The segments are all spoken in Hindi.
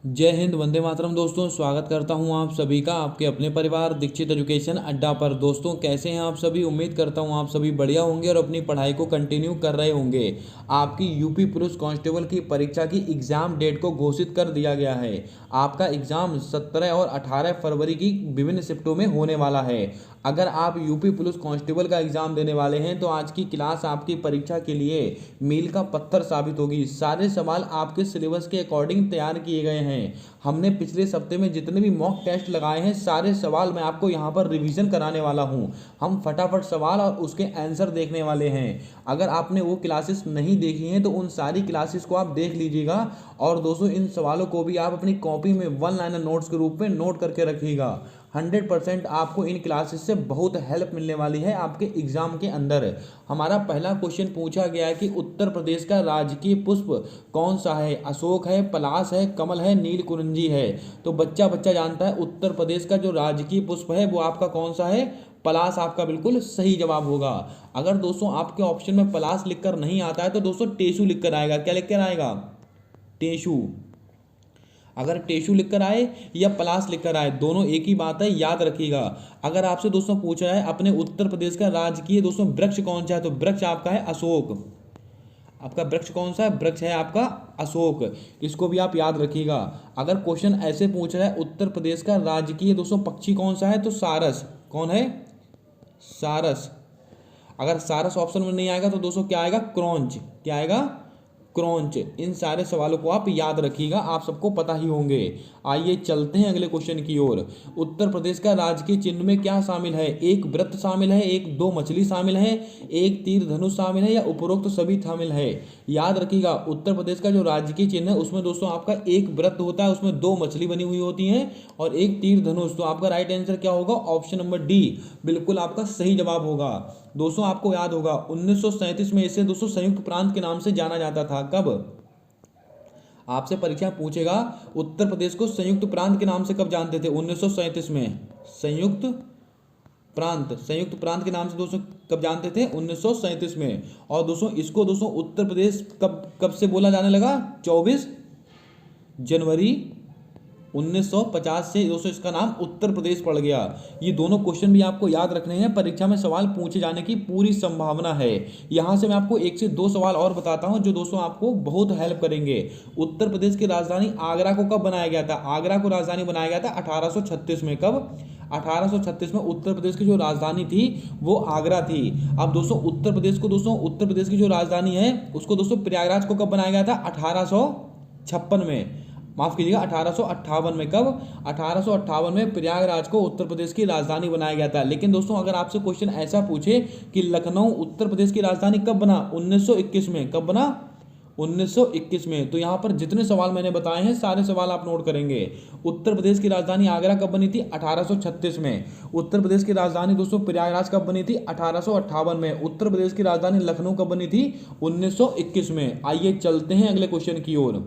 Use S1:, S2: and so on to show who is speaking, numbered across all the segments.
S1: जय हिंद, वंदे मातरम। दोस्तों, स्वागत करता हूं आप सभी का आपके अपने परिवार दीक्षित एजुकेशन अड्डा पर। दोस्तों, कैसे हैं आप सभी? उम्मीद करता हूं आप सभी बढ़िया होंगे और अपनी पढ़ाई को कंटिन्यू कर रहे होंगे। आपकी यूपी पुलिस कांस्टेबल की परीक्षा की एग्जाम डेट को घोषित कर दिया गया है। आपका एग्जाम 17 और 18 फरवरी की विभिन्न शिफ्टों में होने वाला है। अगर आप यूपी पुलिस कांस्टेबल का एग्जाम देने वाले हैं तो आज की क्लास आपकी परीक्षा के लिए मील का पत्थर साबित होगी। सारे सवाल आपके सिलेबस के अकॉर्डिंग तैयार किए गए हैं। हमने पिछले सप्ते में जितने भी मॉक टेस्ट लगाए हैं, सारे सवाल मैं आपको यहाँ पर रिवीजन कराने वाला हूँ। हम फटाफट सवाल और उसके आंसर देखने वाले हैं। अगर आपने वो क्लासेस नहीं देखी हैं तो उन सारी क्लासेस को आप देख लीजिएगा। और दोस्तों, इन सवालों को भी आप अपनी कॉपी में वन लाइनर नोट्स के रूप में नोट करके रखिएगा। 100% आपको इन क्लासेस से बहुत हेल्प मिलने वाली है आपके एग्जाम के अंदर। हमारा पहला क्वेश्चन पूछा गया है कि उत्तर प्रदेश का राजकीय पुष्प कौन सा है? अशोक है, पलाश है, कमल है, नीलकुंजी है। तो बच्चा बच्चा जानता है उत्तर प्रदेश का जो राजकीय पुष्प है वो आपका कौन सा है? पलाश आपका बिल्कुल सही जवाब होगा। अगर दोस्तों आपके ऑप्शन में पलाश लिखकर नहीं आता है तो दोस्तों टेसू लिखकर आएगा। क्या लिखकर आएगा? टेसू। अगर टेशु लिखकर आए या पलाश लिखकर आए, दोनों एक ही बात है, याद रखिएगा। अगर आपसे दोस्तों पूछा है अपने उत्तर प्रदेश का राजकीय दोस्तों वृक्ष कौन सा है, तो वृक्ष आपका है अशोक। आपका वृक्ष कौन सा है? वृक्ष है आपका अशोक। इसको भी आप याद रखिएगा। अगर क्वेश्चन ऐसे पूछ रहा है उत्तर प्रदेश का राजकीय दोस्तों पक्षी कौन सा है, तो सारस। कौन है? सारस। अगर सारस ऑप्शन में नहीं आएगा तो दोस्तों क्या आएगा? क्रॉन्च। क्या आएगा? क्रॉन्च। इन सारे सवालों को आप याद रखिएगा, आप सबको पता ही होंगे। आइए चलते हैं अगले क्वेश्चन की ओर। उत्तर प्रदेश का राजकीय चिन्ह में क्या शामिल है? एक वृत्त शामिल है, एक दो मछली शामिल है, एक तीर धनुष शामिल है, या उपरोक्त सभी शामिल है? याद रखिएगा, उत्तर प्रदेश का जो राजकीय चिन्ह है उसमें दोस्तों आपका एक वृत्त होता है, उसमें दो मछली बनी हुई होती हैं और एक तीर धनुष। तो आपका राइट आंसर क्या होगा? ऑप्शन नंबर डी बिल्कुल आपका सही जवाब होगा। दोस्तों आपको याद होगा 1937 में इसे दोस्तों संयुक्त प्रांत के नाम से जाना जाता था। कब? आपसे परीक्षा पूछेगा उत्तर प्रदेश को संयुक्त प्रांत के नाम से कब जानते थे? 1937 में संयुक्त प्रांत। संयुक्त प्रांत के नाम से दोस्तों कब जानते थे? 1937 में। और दोस्तों इसको दोस्तों उत्तर प्रदेश कब कब से बोला जाने लगा? 24 जनवरी 1950 से दोस्तों इसका नाम उत्तर प्रदेश पड़ गया। ये दोनों क्वेश्चन भी आपको याद रखने हैं, परीक्षा में सवाल पूछे जाने की पूरी संभावना है। यहाँ से मैं आपको एक से दो सवाल और बताता हूँ जो दोस्तों आपको बहुत हेल्प करेंगे। उत्तर प्रदेश की राजधानी आगरा को कब बनाया गया था? आगरा को राजधानी बनाया गया था 1836 में। कब? 1836 में उत्तर प्रदेश की जो राजधानी थी वो आगरा थी। अब दोस्तों उत्तर प्रदेश को दोस्तों उत्तर प्रदेश की जो राजधानी है उसको दोस्तों प्रयागराज को कब बनाया गया था? 1856 में। माफ कीजिएगा, 1858 में। कब? 1858 में प्रयागराज को उत्तर प्रदेश की राजधानी बनाया गया था। लेकिन दोस्तों अगर आपसे क्वेश्चन ऐसा पूछे कि लखनऊ उत्तर प्रदेश की राजधानी कब बना? 1921 में। कब बना? 1921 में। तो यहाँ पर जितने सवाल मैंने बताए हैं सारे सवाल आप नोट करेंगे। उत्तर प्रदेश की राजधानी आगरा कब बनी थी? 1836 में। उत्तर प्रदेश की राजधानी दोस्तों प्रयागराज कब बनी थी? 1858 में। उत्तर प्रदेश की राजधानी लखनऊ कब बनी थी? 1921 में। आइए चलते हैं अगले क्वेश्चन की ओर।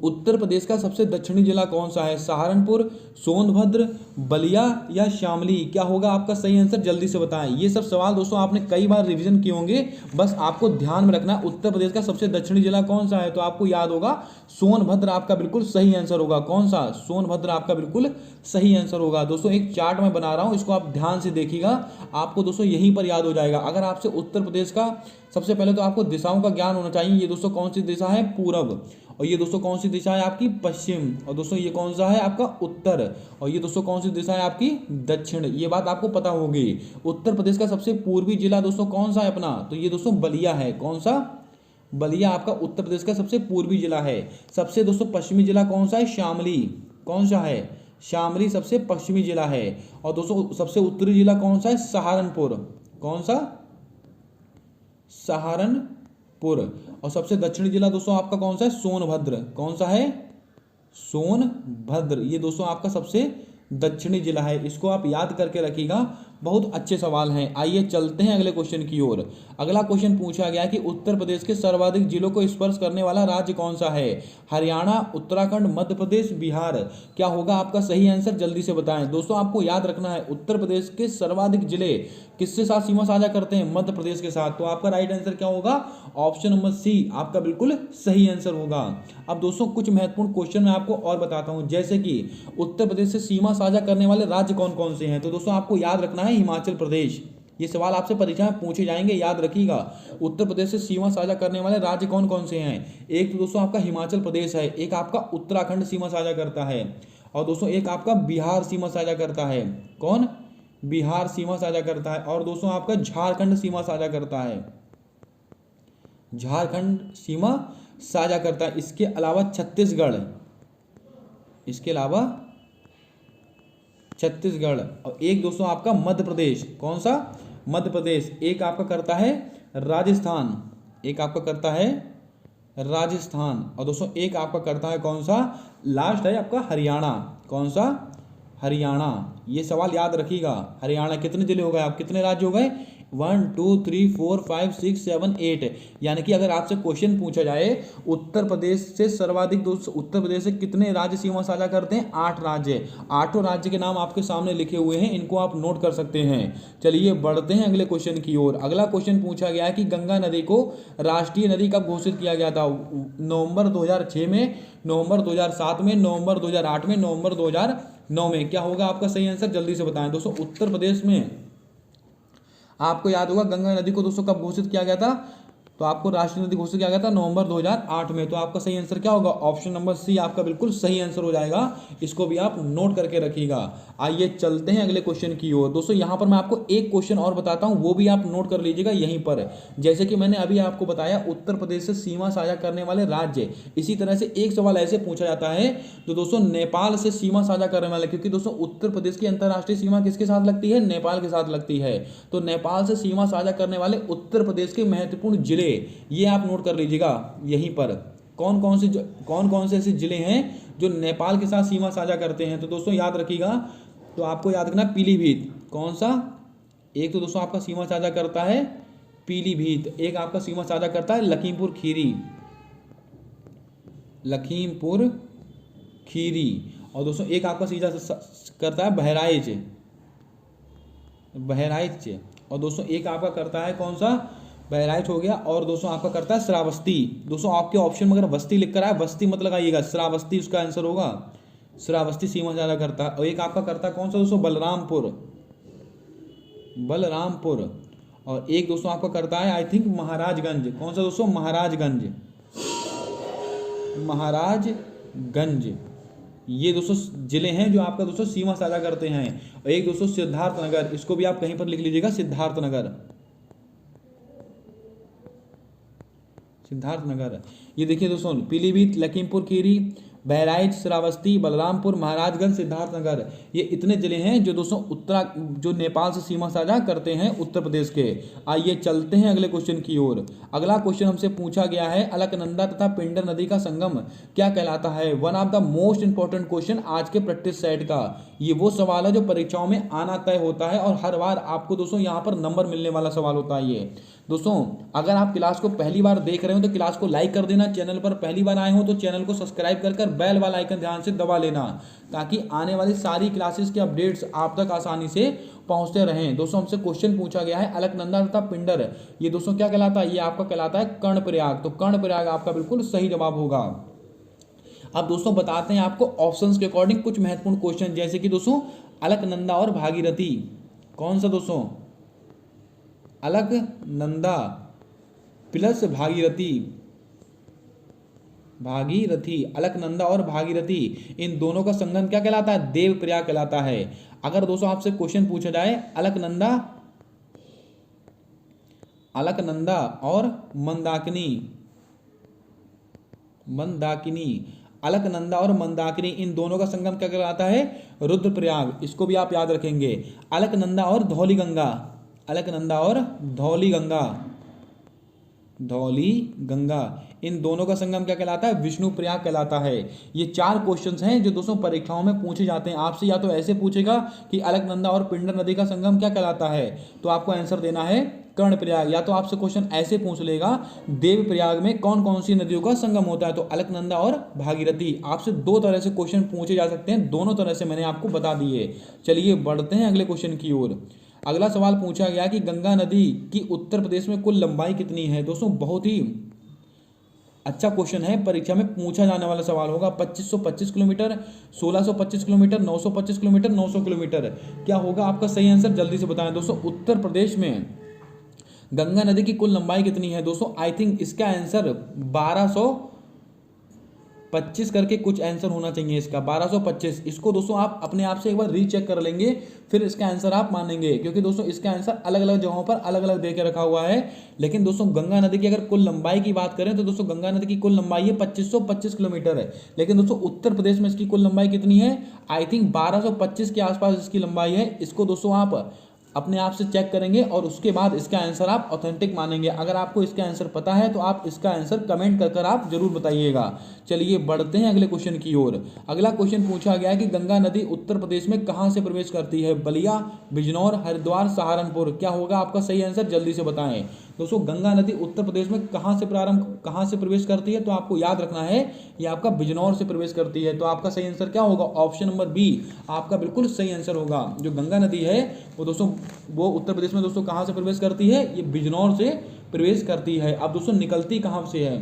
S1: उत्तर प्रदेश का सबसे दक्षिणी जिला कौन सा है? सहारनपुर, सोनभद्र, बलिया या शामली? क्या होगा आपका सही आंसर? जल्दी से बताएं। ये सब सवाल दोस्तों आपने कई बार रिवीजन किए होंगे, बस आपको ध्यान में रखना उत्तर प्रदेश का सबसे दक्षिणी जिला कौन सा है। तो आपको याद होगा सोनभद्र आपका बिल्कुल सही आंसर होगा। कौन सा? सोनभद्र आपका बिल्कुल सही आंसर होगा। दोस्तों एक चार्ट में बना रहा हूं, इसको आप ध्यान से देखिएगा, आपको दोस्तों यहीं पर याद हो जाएगा। अगर आपसे उत्तर प्रदेश का सबसे पहले तो आपको दिशाओं का ज्ञान होना चाहिए। ये दोस्तों कौन सी दिशा है? पूरब। और ये दोस्तों कौन सी दिशा है आपकी? पश्चिम। और दोस्तों ये कौन सा है आपका? उत्तर। और ये दोस्तों कौन सी दिशा है आपकी? दक्षिण। ये बात आपको पता होगी। उत्तर प्रदेश का सबसे पूर्वी जिला दोस्तों कौन सा है अपना? तो ये दोस्तों बलिया है। कौन सा? बलिया आपका उत्तर प्रदेश का सबसे पूर्वी जिला है। सबसे दोस्तों पश्चिमी जिला कौन सा है? शामली। कौन सा है? शामली सबसे पश्चिमी जिला है। और दोस्तों सबसे उत्तरी जिला कौन सा है? सहारनपुर। कौन सा? सहारनपुर। और सबसे दक्षिणी जिला दोस्तों आपका कौन सा है? सोनभद्र। कौन सा है? सोनभद्र। ये दोस्तों आपका सबसे दक्षिणी जिला है। इसको आप याद करके रखिएगा, बहुत अच्छे सवाल हैं। आइए चलते हैं अगले क्वेश्चन की ओर। अगला क्वेश्चन पूछा गया कि उत्तर प्रदेश के सर्वाधिक जिलों को स्पर्श करने वाला राज्य कौन सा है? हरियाणा, उत्तराखंड, मध्य प्रदेश, बिहार? क्या होगा आपका सही आंसर? जल्दी से बताएं। दोस्तों आपको याद रखना है उत्तर प्रदेश के सर्वाधिक जिले किसके साथ सीमा साझा करते हैं? मध्य प्रदेश के साथ। तो आपका राइट आंसर क्या होगा? ऑप्शन नंबर सी आपका बिल्कुल सही आंसर होगा। अब दोस्तों कुछ महत्वपूर्ण क्वेश्चन मैं आपको और बताता हूं, जैसे कि उत्तर प्रदेश से सीमा साझा करने वाले राज्य कौन कौन से हैं। तो दोस्तों आपको याद रखना है हिमाचल प्रदेश। ये सवाल आपसे परीक्षा में पूछे जाएंगे, याद रखिएगा। उत्तर प्रदेश से सीमा साझा करने वाले राज्य कौन कौन से हैं? एक तो दोस्तों आपका हिमाचल प्रदेश है, एक आपका उत्तराखंड सीमा साझा करता है, और दोस्तों एक आपका बिहार सीमा साझा करता है। कौन? बिहार सीमा साझा करता है। और दोस्तों आपका झारखंड सीमा साझा करता है, झारखंड सीमा साझा करता है। इसके अलावा छत्तीसगढ़, इसके अलावा छत्तीसगढ़, और एक दोस्तों आपका मध्य प्रदेश। कौन सा? मध्य प्रदेश। एक आपका करता है राजस्थान, एक आपका करता है राजस्थान, और दोस्तों एक आपका करता है कौन सा? लास्ट है आपका हरियाणा। कौन सा? हरियाणा। ये सवाल याद रखिएगा। हरियाणा कितने जिले हो गए? आप कितने राज्य हो गए? 1 2 3 4 5 6 7 8। यानी कि अगर आपसे क्वेश्चन पूछा जाए उत्तर प्रदेश से सर्वाधिक दोस्तों उत्तर प्रदेश से कितने राज्य सीमा साझा करते हैं? 8 राज्य। 8 राज्य के नाम आपके सामने लिखे हुए हैं, इनको आप नोट कर सकते हैं। चलिए बढ़ते हैं अगले क्वेश्चन की ओर। अगला क्वेश्चन पूछा गया है कि गंगा नदी को राष्ट्रीय नदी कब घोषित किया गया था? नवंबर 2006 में, नवंबर 2007 में, नवंबर 2008 में, नवंबर 2009 में। क्या होगा आपका सही आंसर? जल्दी से बताएं दोस्तों। उत्तर प्रदेश में आपको याद होगा गंगा नदी को दोस्तों कब घोषित किया गया था? तो आपको राष्ट्रीय नदी घोषित किया गया था नवंबर 2008 में। तो आपका सही आंसर क्या होगा? ऑप्शन नंबर सी आपका बिल्कुल सही आंसर हो जाएगा। इसको भी आप नोट करके रखिएगा। आइए चलते हैं अगले क्वेश्चन की ओर। दोस्तों यहाँ पर मैं आपको एक क्वेश्चन और बताता हूँ, वो भी आप नोट कर लीजिएगा यहीं पर। जैसे कि मैंने अभी आपको बताया उत्तर प्रदेश से सीमा साझा करने वाले राज्य, इसी तरह से एक सवाल ऐसे पूछा जाता है तो दोस्तों नेपाल से सीमा साझा करने वाले, क्योंकि दोस्तों उत्तर प्रदेश की अंतर्राष्ट्रीय सीमा किसके साथ लगती है? नेपाल के साथ लगती है। तो नेपाल से सीमा साझा करने वाले उत्तर प्रदेश के महत्वपूर्ण जिले ये आप नोट कर लीजिएगा यहीं पर। कौन कौन से ऐसे जिले हैं जो नेपाल के साथ सीमा साझा करते हैं? तो दोस्तों याद रखिएगा, तो आपको याद रखना पीलीभीत। कौन सा? एक तो दोस्तों आपका सीमा साझा करता है पीलीभीत, एक आपका सीमा साझा करता है लखीमपुर खीरी, लखीमपुर खीरी, और दोस्तों एक आपका सीधा करता है बहराइच, बहराइच, और दोस्तों एक आपका करता है कौन सा? बहराइच हो गया। और दोस्तों आपका करता है श्रावस्ती। दोस्तों आपके ऑप्शन में अगर बस्ती लिख कर आए, बस्ती मत लगाइएगा, श्रावस्ती उसका आंसर होगा। श्रावस्ती सीमा साझा करता है। और एक आपका करता है कौन सा दोस्तों? बलरामपुर, बलरामपुर, और एक दोस्तों आपका करता है आई थिंक महाराजगंज। कौन सा दोस्तों? महाराजगंज, महाराजगंज। ये दोस्तों जिले हैं जो आपका दोस्तों सीमा साझा करते हैं। और एक दोस्तों सिद्धार्थनगर, इसको भी आप कहीं पर लिख लीजिएगा, सिद्धार्थनगर, सिद्धार्थनगर। ये देखिए दोस्तों पीलीभीत, लखीमपुर खीरी, बहराइच, श्रावस्ती, बलरामपुर, महाराजगंज, सिद्धार्थनगर, ये इतने जिले हैं जो दोस्तों जो नेपाल से सीमा साझा करते हैं उत्तर प्रदेश के। आइए चलते हैं अगले क्वेश्चन की ओर। अगला क्वेश्चन हमसे पूछा गया है अलकनंदा तथा पिंडर नदी का संगम क्या कहलाता है? One of the most important question आज के प्रैक्टिस सेट का। ये वो सवाल है जो परीक्षाओं में आना तय होता है और हर बार आपको दोस्तों यहाँ पर नंबर मिलने वाला सवाल होता है ये। दोस्तों अगर आप क्लास को पहली बार देख रहे हो तो क्लास को लाइक कर देना, चैनल पर पहली बार आए हो तो चैनल को सब्सक्राइब कर बेल वाला आइकन ध्यान से दबा लेना, ताकि आने वाली सारी क्लासेस के अपडेट्स आप तक आसानी से पहुंचते रहें। दोस्तों हमसे क्वेश्चन पूछा गया है अलकनंदा तथा पिंडर, ये दोस्तों क्या कहलाता है? ये आपका कहलाता है कर्णप्रयाग। तो कर्णप्रयाग आपका बिल्कुल सही जवाब होगा। अब दोस्तों बताते हैं आपको ऑप्शंस के अकॉर्डिंग कुछ महत्वपूर्ण क्वेश्चन, जैसे कि दोस्तों अलकनंदा और भागीरथी। कौन सा दोस्तों? अलकनंदा प्लस भागीरथी, भागीरथी, अलकनंदा और भागीरथी, इन दोनों का संगम क्या कहलाता है? देवप्रयाग कहलाता है। अगर दोस्तों आपसे क्वेश्चन पूछा जाए अलकनंदा, अलकनंदा और मंदाकिनी, मंदाकिनी, अलकनंदा और मंदाकिनी, इन दोनों का संगम क्या कहलाता है? रुद्रप्रयाग। इसको भी आप याद रखेंगे। अलकनंदा और धौलीगंगा, अलकनंदा और धौलीगंगा, धौलीगंगा, इन दोनों का संगम क्या कहलाता है? विष्णुप्रयाग कहलाता है। ये 4 क्वेश्चंस हैं जो दोस्तों परीक्षाओं में पूछे जाते हैं आपसे। या तो ऐसे पूछेगा कि अलकनंदा और पिंडर नदी का संगम क्या कहलाता है, तो आपको आंसर देना है कर्णप्रयाग। या तो आपसे क्वेश्चन ऐसे पूछ लेगा देवप्रयाग में कौन कौन सी नदियों का संगम होता है, तो अलकनंदा और भागीरथी। आपसे 2 तरह से क्वेश्चन पूछे जा सकते हैं, दोनों तरह से मैंने आपको बता दिए। चलिए बढ़ते हैं अगले क्वेश्चन की ओर। अगला सवाल पूछा गया कि गंगा नदी की उत्तर प्रदेश में कुल लंबाई कितनी है। दोस्तों बहुत ही अच्छा क्वेश्चन है, परीक्षा में पूछा जाने वाला सवाल होगा। 2525 किलोमीटर, 1625 किलोमीटर, 925 किलोमीटर, 900 किलोमीटर, क्या होगा आपका सही आंसर, जल्दी से बताएं। दोस्तों उत्तर प्रदेश में गंगा नदी की कुल लंबाई कितनी है। दोस्तों आई थिंक इसका आंसर 1225 करके कुछ आंसर होना चाहिए इसका, 1225। इसको दोस्तों आप अपने आप से एक बार रीचेक कर लेंगे, फिर इसका आंसर आप मानेंगे, क्योंकि दोस्तों इसका आंसर अलग अलग जगहों पर अलग अलग दे के रखा हुआ है। लेकिन दोस्तों गंगा नदी की अगर कुल लंबाई की बात करें तो दोस्तों गंगा नदी की कुल लंबाई है 2525 किलोमीटर है। लेकिन दोस्तों उत्तर प्रदेश में इसकी कुल लंबाई कितनी है, आई थिंक 1225 के आसपास इसकी लंबाई है। इसको दोस्तों आप अपने आप से चेक करेंगे और उसके बाद इसका आंसर आप ऑथेंटिक मानेंगे। अगर आपको इसका आंसर पता है तो आप इसका आंसर कमेंट कर आप जरूर बताइएगा। चलिए बढ़ते हैं अगले क्वेश्चन की ओर। अगला क्वेश्चन पूछा गया कि गंगा नदी उत्तर प्रदेश में कहां से प्रवेश करती है। बलिया, बिजनौर, हरिद्वार, सहारनपुर, क्या होगा आपका सही आंसर, जल्दी से बताएं। दोस्तों गंगा नदी उत्तर प्रदेश में कहां से प्रवेश करती है, तो आपको याद रखना है ये आपका बिजनौर से प्रवेश करती है। तो आपका सही आंसर क्या होगा, ऑप्शन नंबर बी आपका बिल्कुल सही आंसर होगा। जो गंगा नदी है वो दोस्तों वो उत्तर प्रदेश में दोस्तों कहां से प्रवेश करती है, ये बिजनौर से प्रवेश करती है। अब दोस्तों निकलती कहां से है,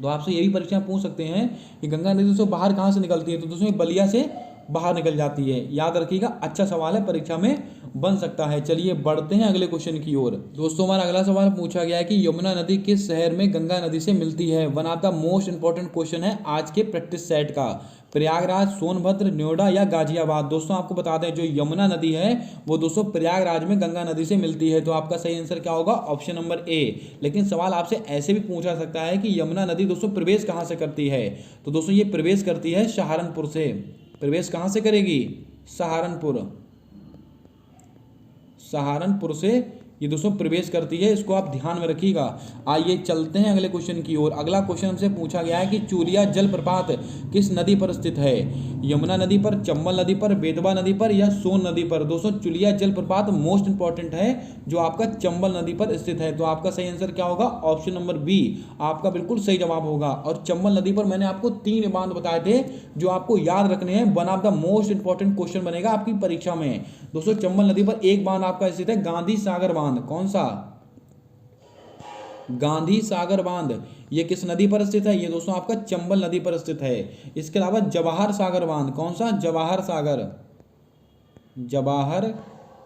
S1: तो आपसे ये भी परीक्षा पूछ सकते हैं कि गंगा नदी दोस्तों बाहर कहां से निकलती है। तो दोस्तों ये बलिया से बाहर निकल जाती है, याद रखिएगा, अच्छा सवाल है, परीक्षा में बन सकता है। चलिए बढ़ते हैं अगले क्वेश्चन की ओर। दोस्तों हमारा अगला सवाल पूछा गया है कि यमुना नदी किस शहर में गंगा नदी से मिलती है। One of the most important question है आज के प्रैक्टिस सेट का। प्रयागराज, सोनभद्र, नोएडा या गाजियाबाद। दोस्तों आपको बता दें जो यमुना नदी है वो दोस्तों प्रयागराज में गंगा नदी से मिलती है। तो आपका सही आंसर क्या होगा, ऑप्शन नंबर ए। लेकिन सवाल आपसे ऐसे भी पूछा सकता है कि यमुना नदी दोस्तों प्रवेश कहां से करती है। तो दोस्तों ये प्रवेश करती है सहारनपुर से। प्रवेश कहां से करेगी, सहारनपुर से ये दोस्तों प्रवेश करती है, इसको आप ध्यान में रखिएगा। आइए चलते हैं अगले क्वेश्चन की ओर। अगला क्वेश्चन हमसे पूछा गया है कि चूलिया जलप्रपात किस नदी पर स्थित है। यमुना नदी पर, चंबल नदी पर, बेतवा नदी पर या सोन नदी पर। दोस्तों चूलिया जलप्रपात मोस्ट इंपॉर्टेंट है, जो आपका चंबल नदी पर स्थित है। तो आपका सही आंसर क्या होगा, ऑप्शन नंबर बी आपका बिल्कुल सही जवाब होगा। और चंबल नदी पर मैंने आपको 3 बांध बताए थे जो आपको याद रखने हैं। One of the most important question बनेगा आपकी परीक्षा में। दोस्तों चंबल नदी पर एक बांध आपका स्थित है, गांधी सागर बांध। कौन सा, गांधी सागर बांध, ये किस नदी पर स्थित है, ये दोस्तों आपका चंबल नदी पर स्थित है। इसके अलावा जवाहर सागर बांध, कौन सा, जवाहर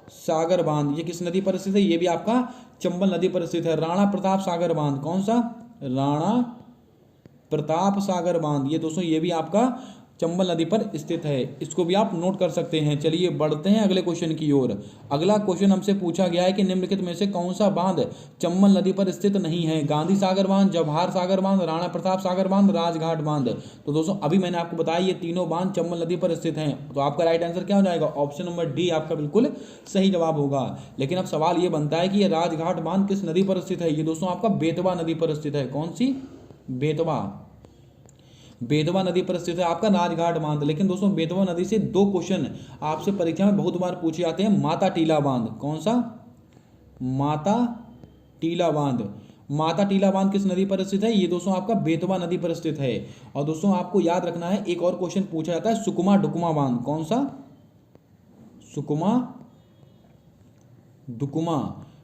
S1: सागर बांध, ये किस नदी पर स्थित है, ये भी आपका चंबल नदी पर स्थित है। राणा प्रताप सागर बांध, कौन सा, राणा प्रताप सागर बांध, ये दोस्तों ये भी आपका चंबल नदी पर स्थित है। इसको भी आप नोट कर सकते हैं। चलिए बढ़ते हैं अगले क्वेश्चन की ओर। अगला क्वेश्चन हमसे पूछा गया है कि निम्नलिखित में से कौन सा बांध चंबल नदी पर स्थित नहीं है। गांधी सागर बांध, जवाहर सागर बांध, राणा प्रताप सागर बांध, राजघाट बांध। तो दोस्तों अभी मैंने आपको बताया ये तीनों बांध चंबल नदी पर स्थित हैं। तो आपका राइट आंसर क्या हो जाएगा, ऑप्शन नंबर डी आपका बिल्कुल सही जवाब होगा। लेकिन अब सवाल ये बनता है कि ये राजघाट बांध किस नदी पर स्थित है। ये दोस्तों आपका बेतवा नदी पर स्थित है। कौन सी, बेतवा नदी पर स्थित है आपका राजघाट बांध। लेकिन दोस्तों बेतवा नदी से 2 क्वेश्चन आपसे परीक्षा में बहुत बार पूछे जाते हैं। माता टीला बांध, कौन सा, माता टीला बांध किस नदी पर स्थित है, ये दोस्तों आपका बेतवा नदी पर स्थित है। और दोस्तों आपको याद रखना है एक और क्वेश्चन पूछा जाता है, सुकमा डुकमा बांध। कौन सा,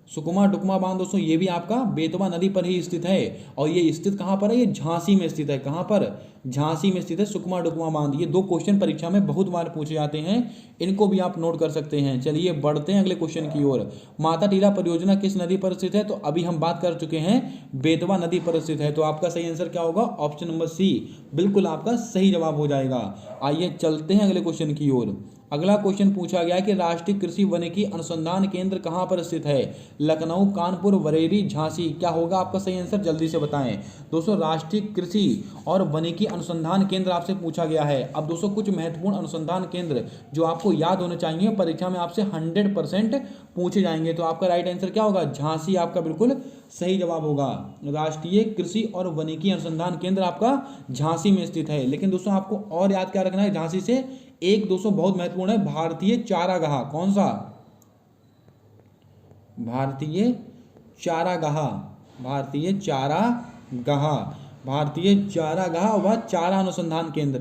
S1: सुकमा डुकमा बांध दोस्तों ये भी आपका बेतवा नदी पर ही स्थित है। और ये स्थित कहां पर है, ये झांसी में स्थित है। कहां पर, झांसी में स्थित है सुकमा डुकमा बांध। ये 2 क्वेश्चन परीक्षा में बहुत बार पूछे जाते हैं, इनको भी आप नोट कर सकते हैं। चलिए बढ़ते हैं अगले क्वेश्चन की ओर। माता टीला परियोजना किस नदी पर स्थित है, तो अभी हम बात कर चुके हैं बेतवा नदी पर स्थित है। तो आपका सही आंसर क्या होगा, ऑप्शन नंबर सी बिल्कुल आपका सही जवाब हो जाएगा। आइए चलते हैं अगले क्वेश्चन की ओर। अगला क्वेश्चन पूछा गया कि राष्ट्रीय कृषि वानिकी अनुसंधान केंद्र कहां पर स्थित है। लखनऊ, कानपुर, बरेली, झांसी, क्या होगा आपका सही आंसर, जल्दी से बताएं। दोस्तों राष्ट्रीय कृषि और वानिकी अनुसंधान केंद्र आपसे पूछा गया है। अब दोस्तों कुछ महत्वपूर्ण अनुसंधान केंद्र जो आपको याद होने चाहिए, परीक्षा में आपसे 100% पूछे जाएंगे। तो आपका राइट आंसर क्या होगा, झांसी आपका बिल्कुल सही जवाब होगा। राष्ट्रीय कृषि और वानिकी अनुसंधान केंद्र आपका झांसी में स्थित है। लेकिन दोस्तों आपको और याद क्या रखना है झांसी से, एक दोस्तों बहुत महत्वपूर्ण है, भारतीय चारागाह। कौन सा, भारतीय चारागाह व चारा अनुसंधान केंद्र,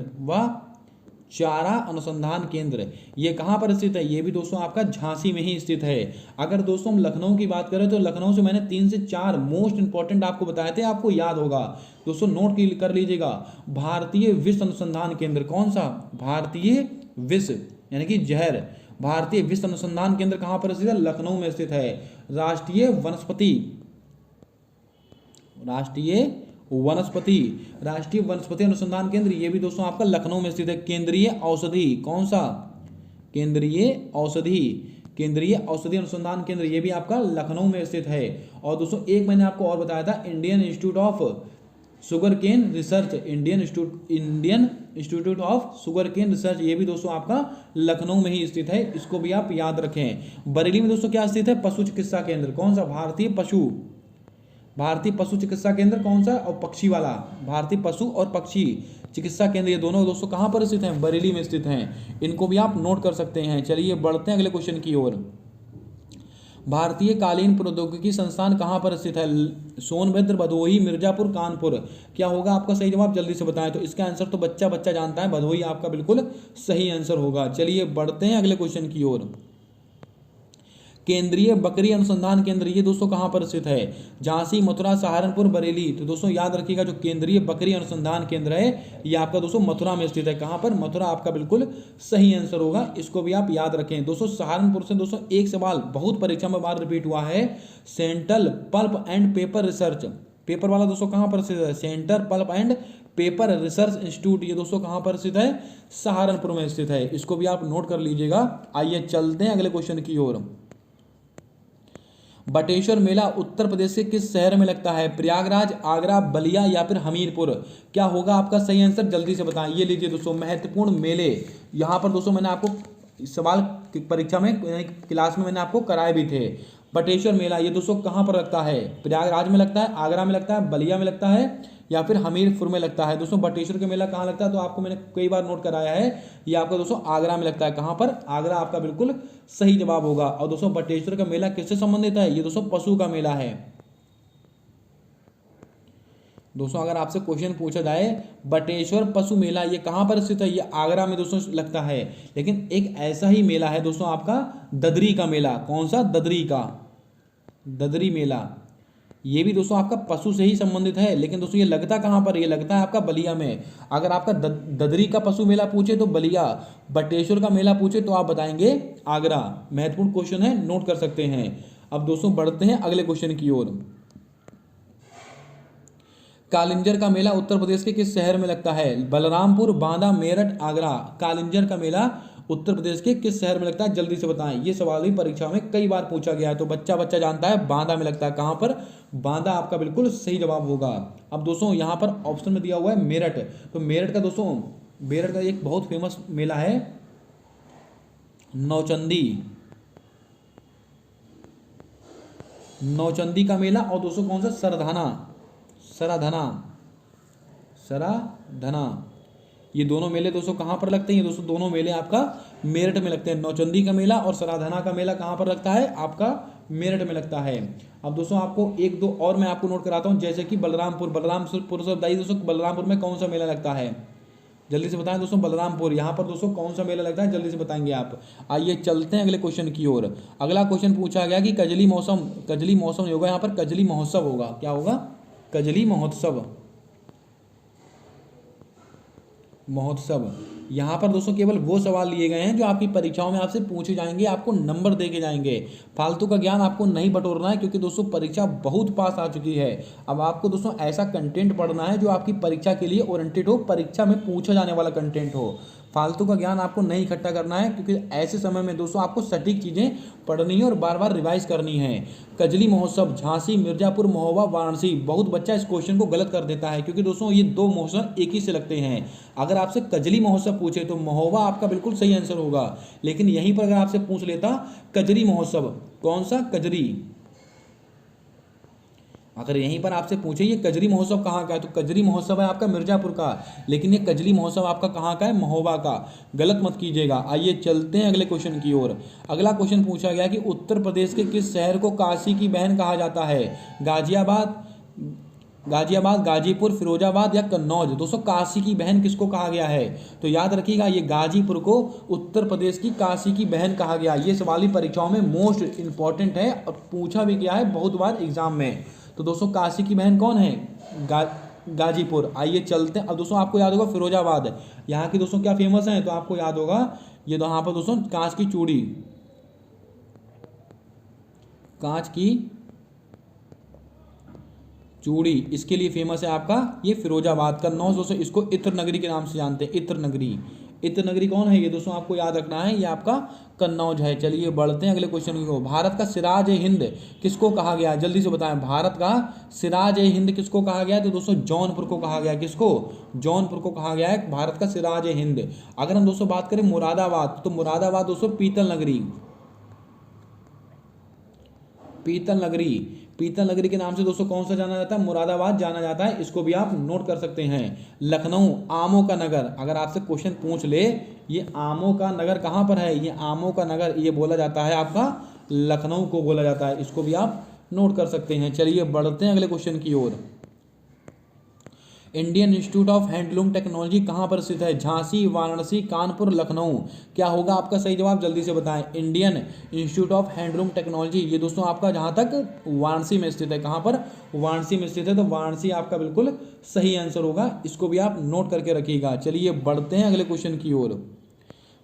S1: चारा अनुसंधान केंद्र ये कहाँ पर स्थित है? ये भी दोस्तों आपका झांसी में ही स्थित है। अगर दोस्तों हम लखनऊ की बात करें तो लखनऊ से मैंने 3 से 4 मोस्ट इंपॉर्टेंट आपको बताए थे, आपको याद होगा दोस्तों, नोट कर लीजिएगा। भारतीय विष अनुसंधान केंद्र, कौन सा? भारतीय विष यानी कि जहर, भारतीय विष अनुसंधान केंद्र कहाँ पर स्थित है? लखनऊ में स्थित है। राष्ट्रीय वनस्पति अनुसंधान केंद्र ये भी दोस्तों आपका लखनऊ में स्थित है। केंद्रीय औषधि, कौन सा? केंद्रीय औषधि अनुसंधान केंद्र ये भी आपका लखनऊ में स्थित है। और दोस्तों एक मैंने आपको और बताया था, Indian Institute of Sugarcane Research, Indian Institute of Sugarcane Research ये भी दोस्तों आपका लखनऊ में ही स्थित है, इसको भी आप याद रखें। बरेली में दोस्तों क्या स्थित है? पशु चिकित्सा केंद्र, कौन सा? भारतीय पशु चिकित्सा केंद्र, कौन सा? और पक्षी वाला, भारतीय पशु और पक्षी चिकित्सा केंद्र ये दोनों दोस्तों कहाँ पर स्थित हैं? बरेली में स्थित हैं। इनको भी आप नोट कर सकते हैं। चलिए बढ़ते हैं अगले क्वेश्चन की ओर। भारतीय कालीन प्रौद्योगिकी संस्थान कहाँ पर स्थित है? सोनभद्र, भदोही, मिर्जापुर, कानपुर। क्या होगा आपका सही जवाब? जल्दी से बताएं। तो इसका आंसर तो बच्चा जानता है, भदोही आपका बिल्कुल सही आंसर होगा। चलिए बढ़ते हैं अगले क्वेश्चन की ओर। केंद्रीय बकरी अनुसंधान केंद्र ये दोस्तों कहाँ पर स्थित है? झांसी, मथुरा, सहारनपुर, बरेली। तो दोस्तों याद रखिएगा, जो केंद्रीय बकरी अनुसंधान केंद्र है ये आपका दोस्तों मथुरा में स्थित है। कहाँ पर? मथुरा आपका बिल्कुल सही आंसर होगा, इसको भी आप याद रखें। दोस्तों सहारनपुर से दोस्तों एक सवाल बहुत परीक्षा में बार रिपीट हुआ है, central pulp and paper research, paper वाला दोस्तों कहाँ पर स्थित है? Centre pulp and paper research institute ये दोस्तों कहाँ पर स्थित है? सहारनपुर में स्थित है, इसको भी आप नोट कर लीजिएगा। आइए चलते हैं अगले क्वेश्चन की ओर। बटेश्वर मेला उत्तर प्रदेश के किस शहर में लगता है? प्रयागराज, आगरा, बलिया या फिर हमीरपुर। क्या होगा आपका सही आंसर? जल्दी से बताएं। ये लीजिए दोस्तों महत्वपूर्ण मेले, यहाँ पर दोस्तों मैंने आपको सवाल परीक्षा में क्लास में मैंने आपको कराए भी थे। बटेश्वर मेला ये दोस्तों कहाँ पर लगता है? प्रयागराज में लगता है, आगरा में लगता है, बलिया में लगता है या फिर हमीरपुर में लगता है। दोस्तों बटेश्वर का मेला कहाँ लगता है? तो आपको मैंने कई बार नोट कराया है, ये आपका दोस्तों आगरा में लगता है। कहाँ पर? आगरा आपका बिल्कुल सही जवाब होगा। और दोस्तों बटेश्वर का मेला किससे संबंधित है? ये दोस्तों पशु का मेला है। दोस्तों अगर आपसे क्वेश्चन पूछा जाए बटेश्वर पशु मेला ये कहाँ पर स्थित है? ये आगरा में दोस्तों लगता है। लेकिन एक ऐसा ही मेला है दोस्तों आपका ददरी का मेला। कौन सा? ददरी मेला ये भी दोस्तों आपका पशु से ही संबंधित है, लेकिन दोस्तों ये लगता कहाँ पर? ये लगता है आपका बलिया में। अगर आपका ददरी का पशु मेला पूछे तो बलिया, बटेश्वर का मेला पूछे तो आप बताएंगे आगरा। महत्वपूर्ण क्वेश्चन है, नोट कर सकते हैं। अब दोस्तों बढ़ते हैं अगले क्वेश्चन की ओर। कालिंजर का मेला उत्तर प्रदेश के किस शहर में लगता है? बलरामपुर, बांदा, मेरठ, आगरा। कालिंजर का मेला उत्तर प्रदेश के किस शहर में लगता है? जल्दी से बताएं। ये सवाल भी परीक्षा में कई बार पूछा गया है, तो बच्चा जानता है बांदा में लगता है। कहाँ पर? बांदा आपका बिल्कुल सही जवाब होगा। अब दोस्तों यहाँ पर ऑप्शन में दिया हुआ है मेरठ, तो मेरठ का दोस्तों मेरठ का एक बहुत फेमस मेला है नौचंदी का मेला। और दोस्तों कौन सा? सराधना ये दोनों मेले दोस्तों कहाँ पर लगते हैं? ये दोस्तों दोनों मेले आपका मेरठ में लगते हैं। नौचंदी का मेला और सराधना का मेला कहाँ पर लगता है? आपका मेरठ में लगता है। अब दोस्तों आपको एक दो और मैं आपको नोट कराता हूँ, जैसे कि बलरामपुर से बताइए दोस्तों बलरामपुर में कौन सा मेला लगता है? जल्दी से बताएं दोस्तों बलरामपुर, यहाँ पर दोस्तों कौन सा मेला लगता है? जल्दी से बताएंगे आप। आइए चलते हैं अगले क्वेश्चन की ओर। अगला क्वेश्चन पूछा गया कि कजली मौसम होगा, यहाँ पर कजली महोत्सव होगा। क्या होगा? कजली महोत्सव। यहाँ पर दोस्तों केवल वो सवाल लिए गए हैं जो आपकी परीक्षाओं में आपसे पूछे जाएंगे, आपको नंबर देके जाएंगे। फालतू का ज्ञान आपको नहीं बटोरना है, क्योंकि दोस्तों परीक्षा बहुत पास आ चुकी है। अब आपको दोस्तों ऐसा कंटेंट पढ़ना है जो आपकी परीक्षा के लिए ओरिएंटेड हो, परीक्षा में पूछा जाने वाला कंटेंट हो। फालतू का ज्ञान आपको नहीं इकट्ठा करना है, क्योंकि ऐसे समय में दोस्तों आपको सटीक चीज़ें पढ़नी है और बार बार रिवाइज करनी है। कजली महोत्सव, झांसी, मिर्जापुर, महोबा, वाराणसी। बहुत बच्चा इस क्वेश्चन को गलत कर देता है, क्योंकि दोस्तों ये दो महोत्सव एक ही से लगते हैं। अगर आपसे कजली महोत्सव पूछे तो महोबा आपका बिल्कुल सही आंसर होगा, लेकिन यहीं पर अगर आपसे पूछ लेता कजरी महोत्सव, कौन सा? कजरी। अगर यहीं पर आपसे पूछे ये कजरी महोत्सव कहाँ का है, तो कजरी महोत्सव है आपका मिर्जापुर का, लेकिन ये कजली महोत्सव आपका कहाँ का है? महोबा का। गलत मत कीजिएगा। आइए चलते हैं अगले क्वेश्चन की ओर। अगला क्वेश्चन पूछा गया कि उत्तर प्रदेश के किस शहर को काशी की बहन कहा जाता है? गाजियाबाद, गाजियाबाद, गाजीपुर, फिरोजाबाद या कन्नौज। दोस्तों काशी की बहन किसको कहा गया है? तो याद रखिएगा ये गाजीपुर को उत्तर प्रदेश की काशी की बहन कहा गया। ये सवाल भी परीक्षाओं में मोस्ट इंपॉर्टेंट है और पूछा भी गया है बहुत बार एग्जाम में। तो दोस्तों काशी की बहन कौन है? गाजीपुर। आइए चलते हैं। अब दोस्तों आपको याद होगा फिरोजाबाद, यहाँ की दोस्तों क्या फेमस है? तो आपको याद होगा ये तो यहाँ पर दोस्तों कांच की चूड़ी, कांच की चूड़ी इसके लिए फेमस है आपका ये फिरोजाबाद। कन्नौज दोस्तों इसको इत्र नगरी के नाम से जानते हैं, इत्र नगरी। इत्र नगरी कौन है? ये दोस्तों आपको याद रखना है, ये आपका कन्नौज है। चलिए बढ़ते हैं अगले क्वेश्चन को। भारत का सिराज ए हिंद किसको कहा गया? जल्दी से बताएं, भारत का सिराज ए हिंद किसको कहा गया? तो दोस्तों जौनपुर को कहा गया। किसको? जौनपुर को कहा गया है भारत का सिराज ए हिंद। अगर हम दोस्तों बात करें मुरादाबाद, तो मुरादाबाद दोस्तों पीतल नगरी, पीतल नगरी, पीतल नगरी के नाम से दोस्तों कौन सा जाना जाता है? मुरादाबाद जाना जाता है। इसको भी आप नोट कर सकते हैं। लखनऊ आमों का नगर, अगर आपसे क्वेश्चन पूछ ले ये आमों का नगर कहाँ पर है? ये आमों का नगर ये बोला जाता है आपका लखनऊ को बोला जाता है। इसको भी आप नोट कर सकते हैं। चलिए बढ़ते हैं अगले क्वेश्चन की ओर। Indian Institute of Handloom Technology कहाँ पर स्थित है? झांसी, वाराणसी, कानपुर, लखनऊ। क्या होगा आपका सही जवाब? जल्दी से बताएं। Indian Institute of Handloom technology ये दोस्तों आपका जहाँ तक वाराणसी में स्थित है। कहाँ पर? वाराणसी में स्थित है। तो वाराणसी आपका बिल्कुल सही आंसर होगा। इसको भी आप नोट करके रखिएगा। चलिए बढ़ते हैं अगले क्वेश्चन की ओर।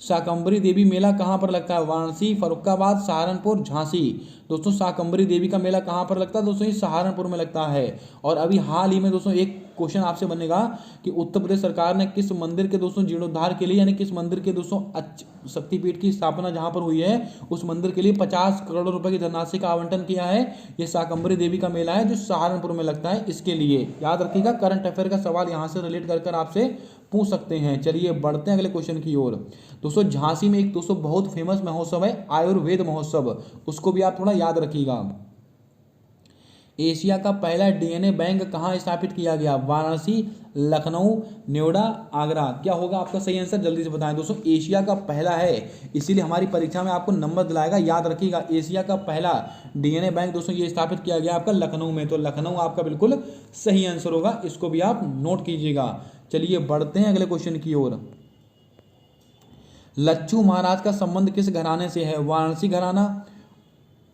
S1: शाकंभरी देवी मेला कहाँ पर लगता है? वाराणसी, फर्रुखाबाद, सहारनपुर, झांसी। दोस्तों शाकंभरी देवी का मेला कहाँ पर लगता है? दोस्तों ये सहारनपुर में लगता है। और अभी हाल ही में दोस्तों एक क्वेश्चन आपसे बनेगा कि उत्तर प्रदेश सरकार ने किस मंदिर के दोस्तों जीर्णोद्धार के लिए, यानी किस मंदिर के दोस्तों शक्तिपीठ की स्थापना जहां पर हुई है उस मंदिर के लिए 50 करोड़ रुपए की धनराशि का आवंटन किया है? ये शाकंभरी देवी का मेला है जो सहारनपुर में लगता है। इसके लिए याद रखिएगा, करंट अफेयर का सवाल यहाँ से रिलेट कर आपसे पूछ सकते हैं। चलिए बढ़ते हैं अगले क्वेश्चन की ओर। दोस्तों झांसी में एक दोस्तों बहुत फेमस महोत्सव है आयुर्वेद महोत्सव, उसको भी आप थोड़ा याद रखिएगा। एशिया का पहला डीएनए बैंक कहाँ स्थापित किया गया? वाराणसी, लखनऊ, नोएडा, आगरा। क्या होगा आपका सही आंसर? जल्दी से बताएं। दोस्तों एशिया का पहला है, इसीलिए हमारी परीक्षा में आपको नंबर दिलाएगा, याद रखिएगा। एशिया का पहला डीएनए बैंक दोस्तों ये स्थापित किया गया आपका लखनऊ में। तो लखनऊ आपका बिल्कुल सही आंसर होगा। इसको भी आप नोट कीजिएगा। चलिए बढ़ते हैं अगले क्वेश्चन की ओर। लच्छू महाराज का संबंध किस घराने से है? वाराणसी घराना,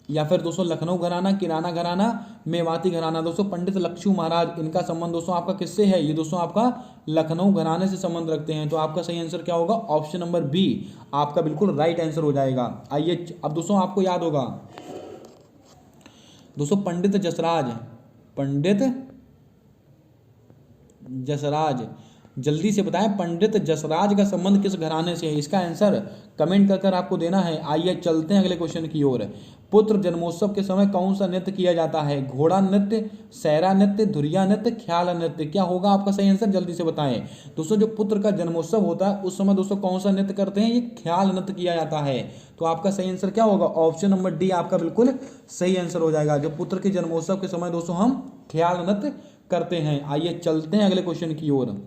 S1: या फिर दोस्तों लखनऊ घराना, किराना घराना, मेवाती घराना। दोस्तों पंडित लच्छू महाराज इनका संबंध दोस्तों आपका किससे है? ये दोस्तों आपका लखनऊ घराने से संबंध रखते हैं। तो आपका सही आंसर क्या होगा? ऑप्शन नंबर बी आपका बिल्कुल राइट आंसर हो जाएगा। आइए अब दोस्तों आपको याद होगा दोस्तों पंडित जसराज, पंडित जसराज, जल्दी से बताएं पंडित जसराज का संबंध किस घराने से है? इसका आंसर कमेंट कर आपको देना है। आइए चलते हैं अगले क्वेश्चन की ओर। पुत्र जन्मोत्सव के समय कौन सा नृत्य किया जाता है? घोड़ा नृत्य, सहरा नृत्य, धुरिया नृत्य, ख्याल नृत्य। क्या होगा आपका सही आंसर? जल्दी से बताएं। दोस्तों जो पुत्र का जन्मोत्सव होता है उस समय दोस्तों कौन सा नृत्य करते हैं? ये ख्याल नृत्य किया जाता है। तो आपका सही आंसर क्या होगा? ऑप्शन नंबर डी आपका बिल्कुल सही आंसर हो जाएगा। जो पुत्र के जन्मोत्सव के समय दोस्तों हम ख्याल नृत्य करते हैं। आइए चलते हैं अगले क्वेश्चन की ओर।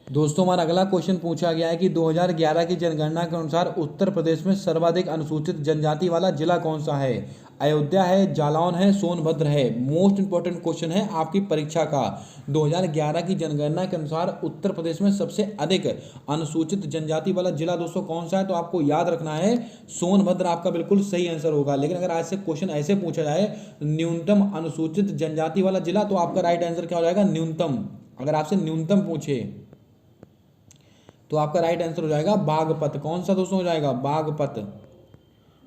S1: दोस्तों हमारा अगला क्वेश्चन पूछा गया है कि 2011 की जनगणना के अनुसार उत्तर प्रदेश में सर्वाधिक अनुसूचित जनजाति वाला जिला कौन सा है? अयोध्या है, जालौन है, सोनभद्र है। मोस्ट इंपॉर्टेंट क्वेश्चन है आपकी परीक्षा का। 2011 की जनगणना के अनुसार उत्तर प्रदेश में सबसे अधिक अनुसूचित जनजाति वाला जिला दोस्तों कौन सा है? तो आपको याद रखना है सोनभद्र आपका बिल्कुल सही आंसर होगा। लेकिन अगर आज से क्वेश्चन ऐसे पूछा जाए न्यूनतम अनुसूचित जनजाति वाला जिला, तो आपका राइट आंसर क्या हो जाएगा? न्यूनतम। अगर आपसे न्यूनतम पूछे तो आपका राइट आंसर हो जाएगा बागपत। कौन सा दोस्तों हो जाएगा? बागपत।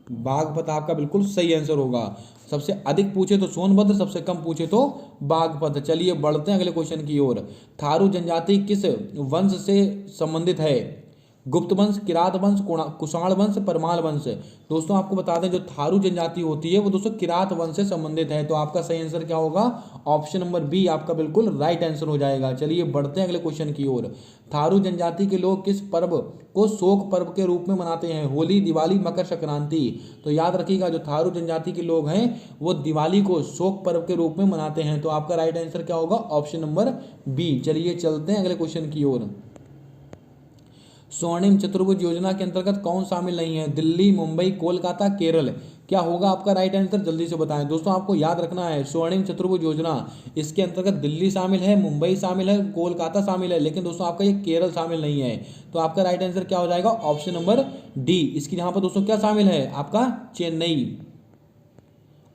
S1: बागपत आपका बिल्कुल सही आंसर होगा। सबसे अधिक पूछे तो सोनभद्र, सबसे कम पूछे तो बागपत। चलिए बढ़ते हैं अगले क्वेश्चन की ओर। थारू जनजाति किस वंश से संबंधित है? गुप्त वंश, किरात वंश, कुषाण वंश, परमाल वंश। दोस्तों आपको बता दें जो थारू जनजाति होती है वो दोस्तों किरात वंश से संबंधित है। तो आपका सही आंसर क्या होगा? ऑप्शन नंबर बी आपका बिल्कुल राइट आंसर हो जाएगा। चलिए बढ़ते हैं अगले क्वेश्चन की ओर। थारू जनजाति के लोग किस पर्व को शोक पर्व के रूप में मनाते हैं? होली, दिवाली, मकर संक्रांति। तो याद रखिएगा जो थारू जनजाति के लोग हैं वो दिवाली को शोक पर्व के रूप में मनाते हैं। तो आपका राइट आंसर क्या होगा? Option number B. चलिए चलते हैं अगले क्वेश्चन की ओर। स्वर्णिम चतुर्भुज योजना के अंतर्गत कौन शामिल नहीं है? दिल्ली, मुंबई, कोलकाता, केरल। क्या होगा आपका राइट आंसर, जल्दी से बताएं दोस्तों। आपको याद रखना है स्वर्णिम चतुर्भुज योजना, इसके अंतर्गत दिल्ली शामिल है, मुंबई शामिल है, कोलकाता शामिल है, लेकिन दोस्तों आपका ये केरल शामिल नहीं है। तो आपका राइट आंसर क्या हो जाएगा, ऑप्शन नंबर डी। इसकी यहाँ पर दोस्तों क्या शामिल है, आपका चेन्नई,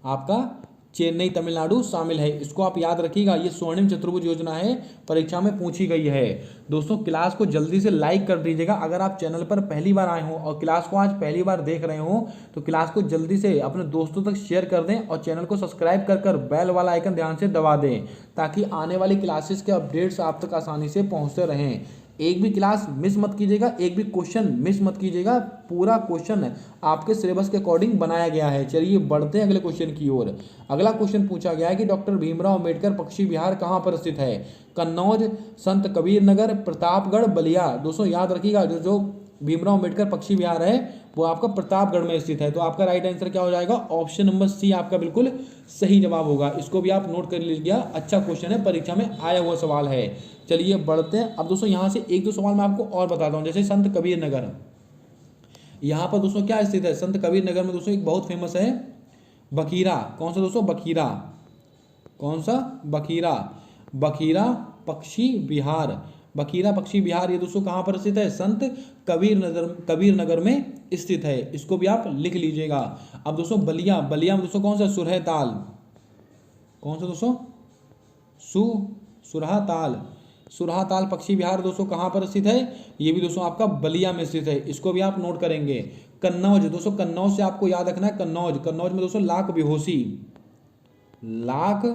S1: आपका चेन्नई तमिलनाडु शामिल है। इसको आप याद रखिएगा, ये स्वर्णिम चतुर्भुज योजना है, परीक्षा में पूछी गई है। दोस्तों क्लास को जल्दी से लाइक कर दीजिएगा। अगर आप चैनल पर पहली बार आए हो और क्लास को आज पहली बार देख रहे हो तो क्लास को जल्दी से अपने दोस्तों तक शेयर कर दें और चैनल को सब्सक्राइब कर बेल वाला आइकन ध्यान से दबा दें, ताकि आने वाली क्लासेस के अपडेट्स आप तक आसानी से पहुंचते रहें। एक भी क्लास मिस मत कीजिएगा, एक भी क्वेश्चन मिस मत कीजिएगा, पूरा क्वेश्चन आपके सिलेबस के अकॉर्डिंग बनाया गया है। चलिए बढ़ते हैं अगले क्वेश्चन की ओर। अगला क्वेश्चन पूछा गया है कि डॉक्टर भीमराव अंबेडकर पक्षी विहार कहाँ पर स्थित है, कन्नौज, संत कबीर नगर, प्रतापगढ़, बलिया। दोस्तों याद रखिएगा, जो भीमराव अंबेडकर पक्षी विहार है वो आपका प्रतापगढ़ में स्थित है। तो आपका राइट आंसर क्या हो जाएगा, ऑप्शन नंबर सी आपका बिल्कुल सही जवाब होगा। इसको भी आप नोट कर लीजिएगा, अच्छा क्वेश्चन है, परीक्षा में आया हुआ सवाल है। चलिए बढ़ते हैं। अब दोस्तों यहाँ से एक दो सवाल मैं आपको और बताता हूँ। जैसे संत कबीर नगर, यहाँ पर दोस्तों क्या स्थित है, संत कबीर नगर में दोस्तों एक बहुत फेमस है बखीरा। कौन सा दोस्तों, बखीरा, कौन सा, बखीरा, बखीरा पक्षी विहार, बखीरा पक्षी विहार। ये दोस्तों कहाँ पर स्थित है, संत कबीर नगर में स्थित है। इसको भी आप लिख लीजिएगा। अब दोस्तों बलिया, बलिया में दोस्तों कौन सा, सुरह ताल, कौन सा दोस्तों, सुरहा ताल, सुरहा ताल पक्षी विहार दोस्तों कहाँ पर स्थित है, ये भी दोस्तों आपका बलिया में स्थित है। इसको भी आप नोट करेंगे। कन्नौज, दोस्तों कन्नौज से आपको याद रखना है, कन्नौज, कन्नौज में दोस्तों लाख बेहोशी, लाख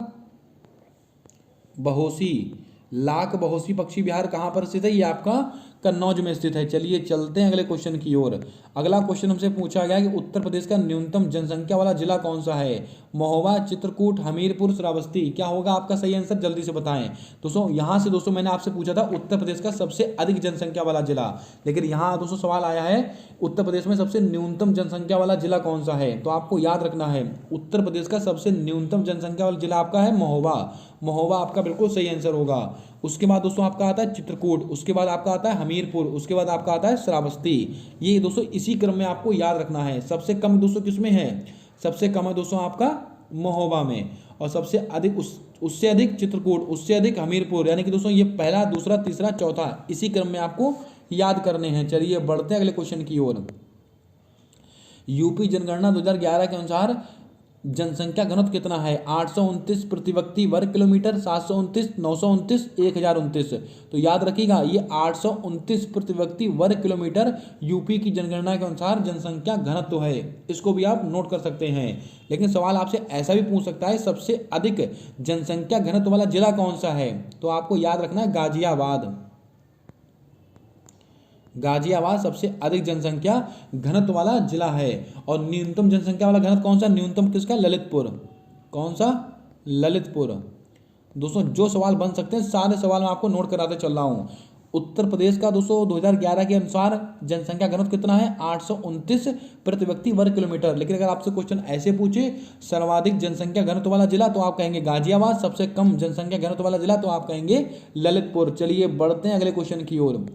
S1: बहोशी, लाख बहोशी पक्षी विहार कहाँ पर स्थित है, ये आपका कन्नौज में स्थित है। चलिए चलते हैं अगले क्वेश्चन की ओर। अगला क्वेश्चन हमसे पूछा गया कि उत्तर प्रदेश का न्यूनतम जनसंख्या वाला जिला कौन सा है, महोबा, चित्रकूट, हमीरपुर, श्रावस्ती। क्या होगा आपका सही आंसर, जल्दी से बताएं दोस्तों। यहाँ से दोस्तों मैंने आपसे पूछा था उत्तर प्रदेश का सबसे अधिक जनसंख्या वाला जिला, लेकिन यहाँ दोस्तों सवाल आया है उत्तर प्रदेश में सबसे न्यूनतम जनसंख्या वाला जिला कौन सा है। तो आपको याद रखना है उत्तर प्रदेश का सबसे न्यूनतम जनसंख्या वाला जिला आपका है महोबा, महोबा आपका बिल्कुल सही आंसर होगा। उसके बाद दोस्तों आपका आता है चित्रकूट, उसके बाद आपका आता है हमीरपुर, उसके बाद आपका आता है श्रावस्ती। ये दोस्तों इसी क्रम में आपको याद रखना है। सबसे कम दोस्तों किसमें है, सबसे कम है दोस्तों आपका महोबा में, और सबसे अधिक उससे अधिक चित्रकूट, उससे अधिक हमीरपुर। यानी कि दोस्तों ये पहला, दूसरा, तीसरा, चौथा, इसी क्रम में आपको याद करने हैं। चलिए बढ़ते हैं अगले क्वेश्चन की ओर। यूपी जनगणना 2011 के अनुसार जनसंख्या घनत्व कितना है, 829 प्रति व्यक्ति वर्ग किलोमीटर, 729, 929, 1029। तो याद रखिएगा ये 829 प्रति व्यक्ति वर्ग किलोमीटर यूपी की जनगणना के अनुसार जनसंख्या घनत्व है। इसको भी आप नोट कर सकते हैं। लेकिन सवाल आपसे ऐसा भी पूछ सकता है सबसे अधिक जनसंख्या घनत्व वाला जिला कौन सा है। तो आपको याद रखना है गाजियाबाद, गाजियाबाद सबसे अधिक जनसंख्या घनत्व वाला जिला है। और न्यूनतम जनसंख्या वाला घनत्व कौन सा, न्यूनतम किसका, ललितपुर, कौन सा, ललितपुर। दोस्तों जो सवाल बन सकते हैं सारे सवाल मैं आपको नोट कराते चल रहा हूँ। उत्तर प्रदेश का दोस्तों 2011 के अनुसार जनसंख्या घनत्व कितना है, 829 प्रति व्यक्ति वर्ग किलोमीटर। लेकिन अगर आपसे क्वेश्चन ऐसे पूछे सर्वाधिक जनसंख्या घनत्व वाला जिला, तो आप कहेंगे गाजियाबाद, सबसे कम जनसंख्या घनत्व वाला जिला तो आप कहेंगे ललितपुर। चलिए बढ़ते हैं अगले क्वेश्चन की ओर।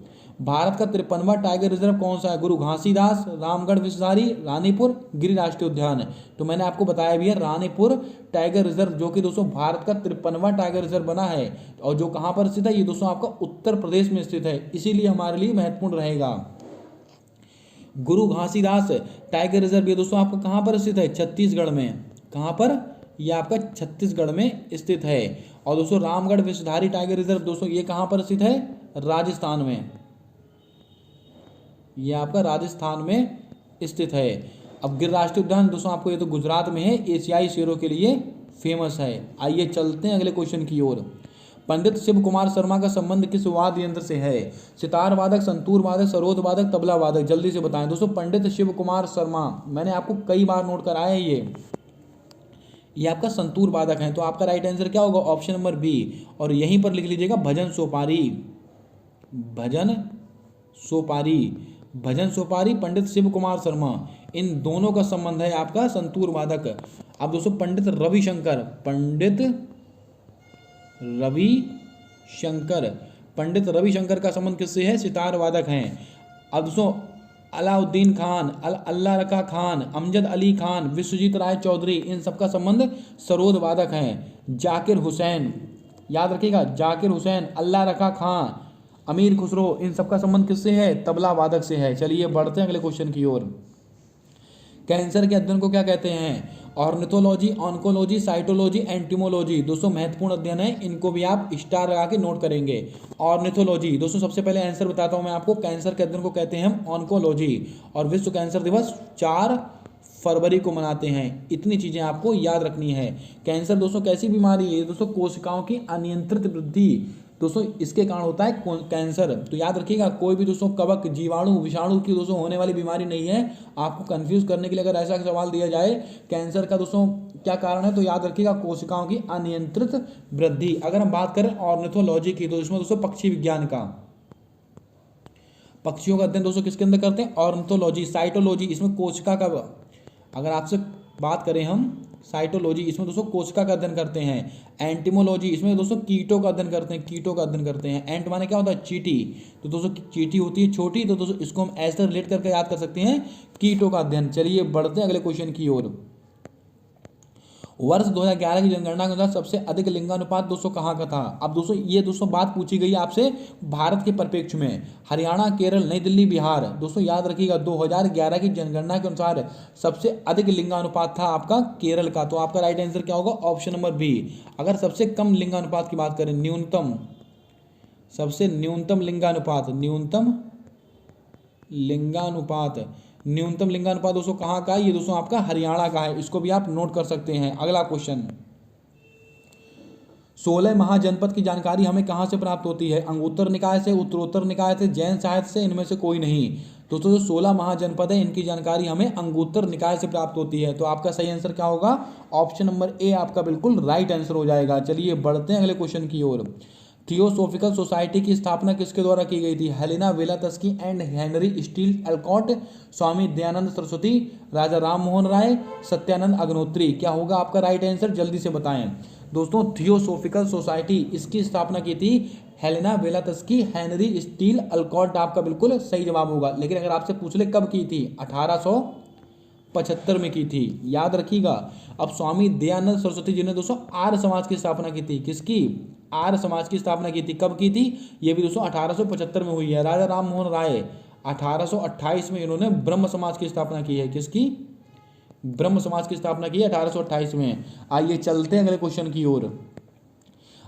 S1: भारत का 53वां टाइगर रिजर्व कौन सा है, गुरु घासीदास, रामगढ़ विषधारी, रानीपुर, गिरि राष्ट्रीय उद्यान। तो मैंने आपको बताया भी है रानीपुर टाइगर रिजर्व, जो कि दोस्तों भारत का 53वां टाइगर रिजर्व बना है और जो कहाँ पर स्थित है, ये दोस्तों आपका उत्तर प्रदेश में स्थित है, इसीलिए हमारे लिए महत्वपूर्ण रहेगा। गुरु घासीदास टाइगर रिजर्व ये दोस्तों आपका कहाँ पर स्थित है, छत्तीसगढ़ में। कहाँ पर, ये आपका छत्तीसगढ़ में स्थित है। और दोस्तों रामगढ़ विषधारी टाइगर रिजर्व दोस्तों ये कहाँ पर स्थित है, राजस्थान में, ये आपका राजस्थान में स्थित है। अब गिर राष्ट्रीय उद्यान दोस्तों आपको ये तो गुजरात में है, एशियाई शेरों के लिए फेमस है। आइए चलते हैं अगले क्वेश्चन की ओर। पंडित शिव कुमार शर्मा का संबंध किस वाद्य यंत्र से है, सितार वादक, संतूर वादक, सरोद वादक, तबला वादक। जल्दी से बताएं दोस्तों। पंडित शिव कुमार शर्मा मैंने आपको कई बार नोट कराया है, ये आपका संतूर वादक है। तो आपका राइट आंसर क्या होगा, ऑप्शन नंबर बी। और यहीं पर लिख लीजिएगा भजन सोपारी, भजन सोपारी, भजन सोपारी, पंडित शिव कुमार शर्मा, इन दोनों का संबंध है आपका संतूर वादक। अब दोस्तों पंडित रविशंकर, पंडित रविशंकर, पंडित रविशंकर का संबंध किससे है, सितार वादक हैं। अब दोस्तों अलाउद्दीन खान, अल्लाह रखा खान, अमजद अली खान, विश्वजीत राय चौधरी, इन सबका संबंध सरोद वादक हैं। जाकिर हुसैन, याद रखिएगा, जाकिर हुसैन, अल्लाह रखा खान, अमीर खुसरो, इन सबका संबंध किससे है? तबला वादक से है। चलिए बढ़ते हैं अगले क्वेश्चन की ओर। कैंसर के अध्ययन को क्या कहते हैं? Ornithology, oncology, cytology, entomology. दोस्तों महत्वपूर्ण अध्ययन है, इनको भी आप स्टार लगा के नोट करेंगे। ऑर्निथोलॉजी, दोस्तों सबसे पहले आंसर बताता हूं मैं आपको। कैंसर के अध्ययन को कहते हैं हम ऑन्कोलॉजी, और विश्व कैंसर दिवस 4 फरवरी को मनाते हैं। इतनी चीजें आपको याद रखनी है। कैंसर दोस्तों कैसी बीमारी है? दोस्तों कोशिकाओं की अनियंत्रित वृद्धि, दोस्तों इसके कारण होता है कैंसर। तो याद रखिएगा, कोई भी दोस्तों कवक, जीवाणु, विषाणु की दोस्तों होने वाली बीमारी नहीं है। आपको कंफ्यूज करने के लिए अगर ऐसा सवाल दिया जाए कैंसर का दोस्तों क्या कारण है, तो याद रखिएगा कोशिकाओं की अनियंत्रित वृद्धि। अगर हम बात करें ऑर्निथोलॉजी की, तो इसमें दोस्तों पक्षी विज्ञान का, पक्षियों का अध्ययन दोस्तों किसके अंदर करते हैं? ऑर्निथोलॉजी। साइटोलॉजी, इसमें कोशिका का, अगर आपसे बात करें हम साइटोलॉजी, इसमें दोस्तों कोशिका का अध्ययन करते हैं। एंटीमोलॉजी, इसमें दोस्तों कीटों का अध्ययन करते हैं, कीटों का अध्ययन करते हैं। एंट माने क्या होता है? चींटी। तो दोस्तों चींटी होती है छोटी, तो दोस्तों इसको हम ऐसे रिलेट करके याद कर सकते हैं, कीटों का अध्ययन। चलिए बढ़ते हैं अगले क्वेश्चन की ओर। वर्ष 2011 की जनगणना के अनुसार सबसे अधिक लिंगानुपात दोस्तों कहाँ का था? अब दोस्तों ये दोस्तों बात पूछी गई है आपसे भारत के परिप्रेक्ष्य में। हरियाणा, केरल, नई दिल्ली, बिहार। दोस्तों याद रखिएगा 2011 की जनगणना के अनुसार सबसे अधिक लिंगानुपात था आपका केरल का। तो आपका राइट आंसर क्या होगा? Option number B. अगर सबसे कम लिंगानुपात की बात करें, न्यूनतम, सबसे न्यूनतम लिंगानुपात, न्यूनतम लिंगानुपात दोस्तों कहाँ का है? ये दोस्तों आपका हरियाणा का है। इसको भी आप नोट कर सकते हैं। अगला क्वेश्चन, 16 महाजनपद की जानकारी हमें कहाँ से प्राप्त होती है? अंगुत्तर निकाय से, उत्तरोत्तर निकाय से, जैन साहित्य से, इनमें से कोई नहीं। दोस्तों जो 16 महाजनपद है इनकी जानकारी हमें अंगुत्तर निकाय से प्राप्त होती है। तो आपका सही आंसर क्या होगा? ऑप्शन नंबर ए आपका बिल्कुल राइट आंसर हो जाएगा। चलिए बढ़ते हैं अगले क्वेश्चन की ओर। थियोसोफिकल सोसाइटी की स्थापना किसके द्वारा की गई थी? Helena ब्लेवात्स्की and Henry steel एल्कॉट, Swami Dayanand Saraswati, राजा राम मोहन राय, सत्यानंद अग्नोत्री। क्या होगा आपका राइट आंसर? जल्दी से बताएं। दोस्तों थियोसोफिकल सोसाइटी, इसकी स्थापना की थी हेलेना ब्लेवात्स्की, हेनरी स्टील एल्कॉट, आपका बिल्कुल सही जवाब होगा। लेकिन अगर आपसे पूछ ले कब की थी? 1875 में की थी, याद रखिएगा। अब स्वामी दयानंद सरस्वती जी ने दोस्तों आर्य समाज की स्थापना की थी। किसकी? आर्य समाज की स्थापना की थी। कब की थी? ये भी दोस्तों 1875 में हुई है। राजा राम मोहन राय 1828 में इन्होंने ब्रह्म समाज की स्थापना की है। किसकी? ब्रह्म समाज की स्थापना की है 1828 में। आइए चलते हैं अगले क्वेश्चन की ओर।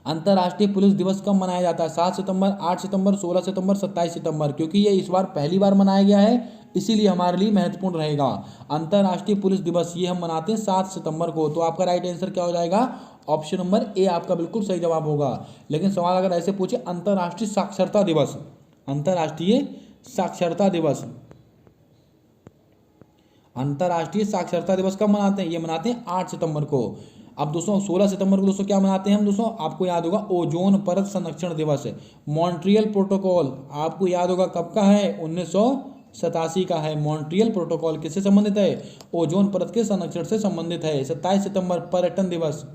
S1: अंतर्राष्ट्रीय पुलिस दिवस कब मनाया जाता है? 7 सितंबर, 8 सितंबर, 16 सितंबर, 27 सितंबर। क्योंकि ये इस बार पहली बार मनाया गया है, इसीलिए हमारे लिए महत्वपूर्ण रहेगा। अंतर्राष्ट्रीय पुलिस दिवस ये हम मनाते हैं 7 सितंबर को। तो आपका राइट आंसर क्या हो जाएगा? ऑप्शन नंबर ए आपका बिल्कुल सही जवाब होगा। लेकिन सवाल अगर ऐसे पूछे, अंतर्राष्ट्रीय साक्षरता दिवस, अंतर्राष्ट्रीय साक्षरता दिवस, अंतर्राष्ट्रीय साक्षरता दिवस कब मनाते हैं? ये मनाते हैं 8 सितंबर को। अब दोस्तों 16 सितंबर को दोस्तों क्या मनाते हैं हम? दोस्तों आपको याद होगा ओजोन परत संरक्षण दिवस, मॉन्ट्रियल प्रोटोकॉल, आपको याद होगा कब का है? 1987 का है। मॉन्ट्रियल प्रोटोकॉल किससे संबंधित है? ओजोन परत के संरक्षण से संबंधित है। 27 सितंबर पर्यटन दिवस,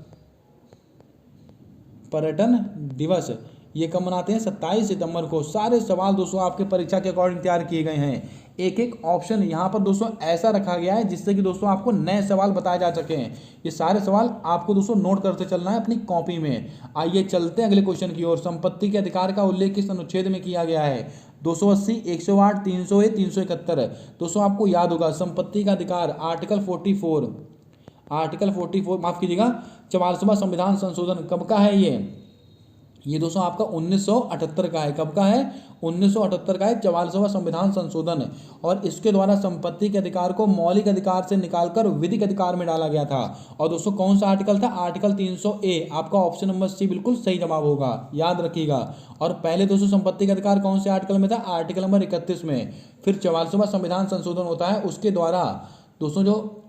S1: पर्यटन दिवस ये कब मनाते हैं? 27 सितंबर को। सारे सवाल दोस्तों आपके परीक्षा के अकॉर्डिंग तैयार किए गए हैं। एक एक ऑप्शन यहाँ पर दोस्तों ऐसा रखा गया है जिससे कि दोस्तों आपको नए सवाल बताए जा सकें। ये सारे सवाल आपको दोस्तों नोट करते चलना है अपनी कॉपी में। आइए चलते हैं अगले क्वेश्चन की ओर। संपत्ति के अधिकार का उल्लेख किस अनुच्छेद में किया गया है? 280, 108, 301, 371। दोस्तों आपको याद होगा संपत्ति का अधिकार आर्टिकल 44, आर्टिकल 44 माफ कीजिएगा 44वां संविधान संशोधन कब का है? ये दोस्तों आपका 1978 का है। कब का है? 1978 का है 44वां संविधान संशोधन। और इसके द्वारा संपत्ति के अधिकार को मौलिक अधिकार से निकालकर विधिक अधिकार में डाला गया था। और दोस्तों कौन सा आर्टिकल था? Article 300A। आपका ऑप्शन नंबर सी बिल्कुल सही जवाब होगा, याद रखिएगा। और पहले दोस्तों संपत्ति का अधिकार कौन से आर्टिकल में था? आर्टिकल नंबर 31 में। फिर 44वां संविधान संशोधन होता है, उसके द्वारा दोस्तों जो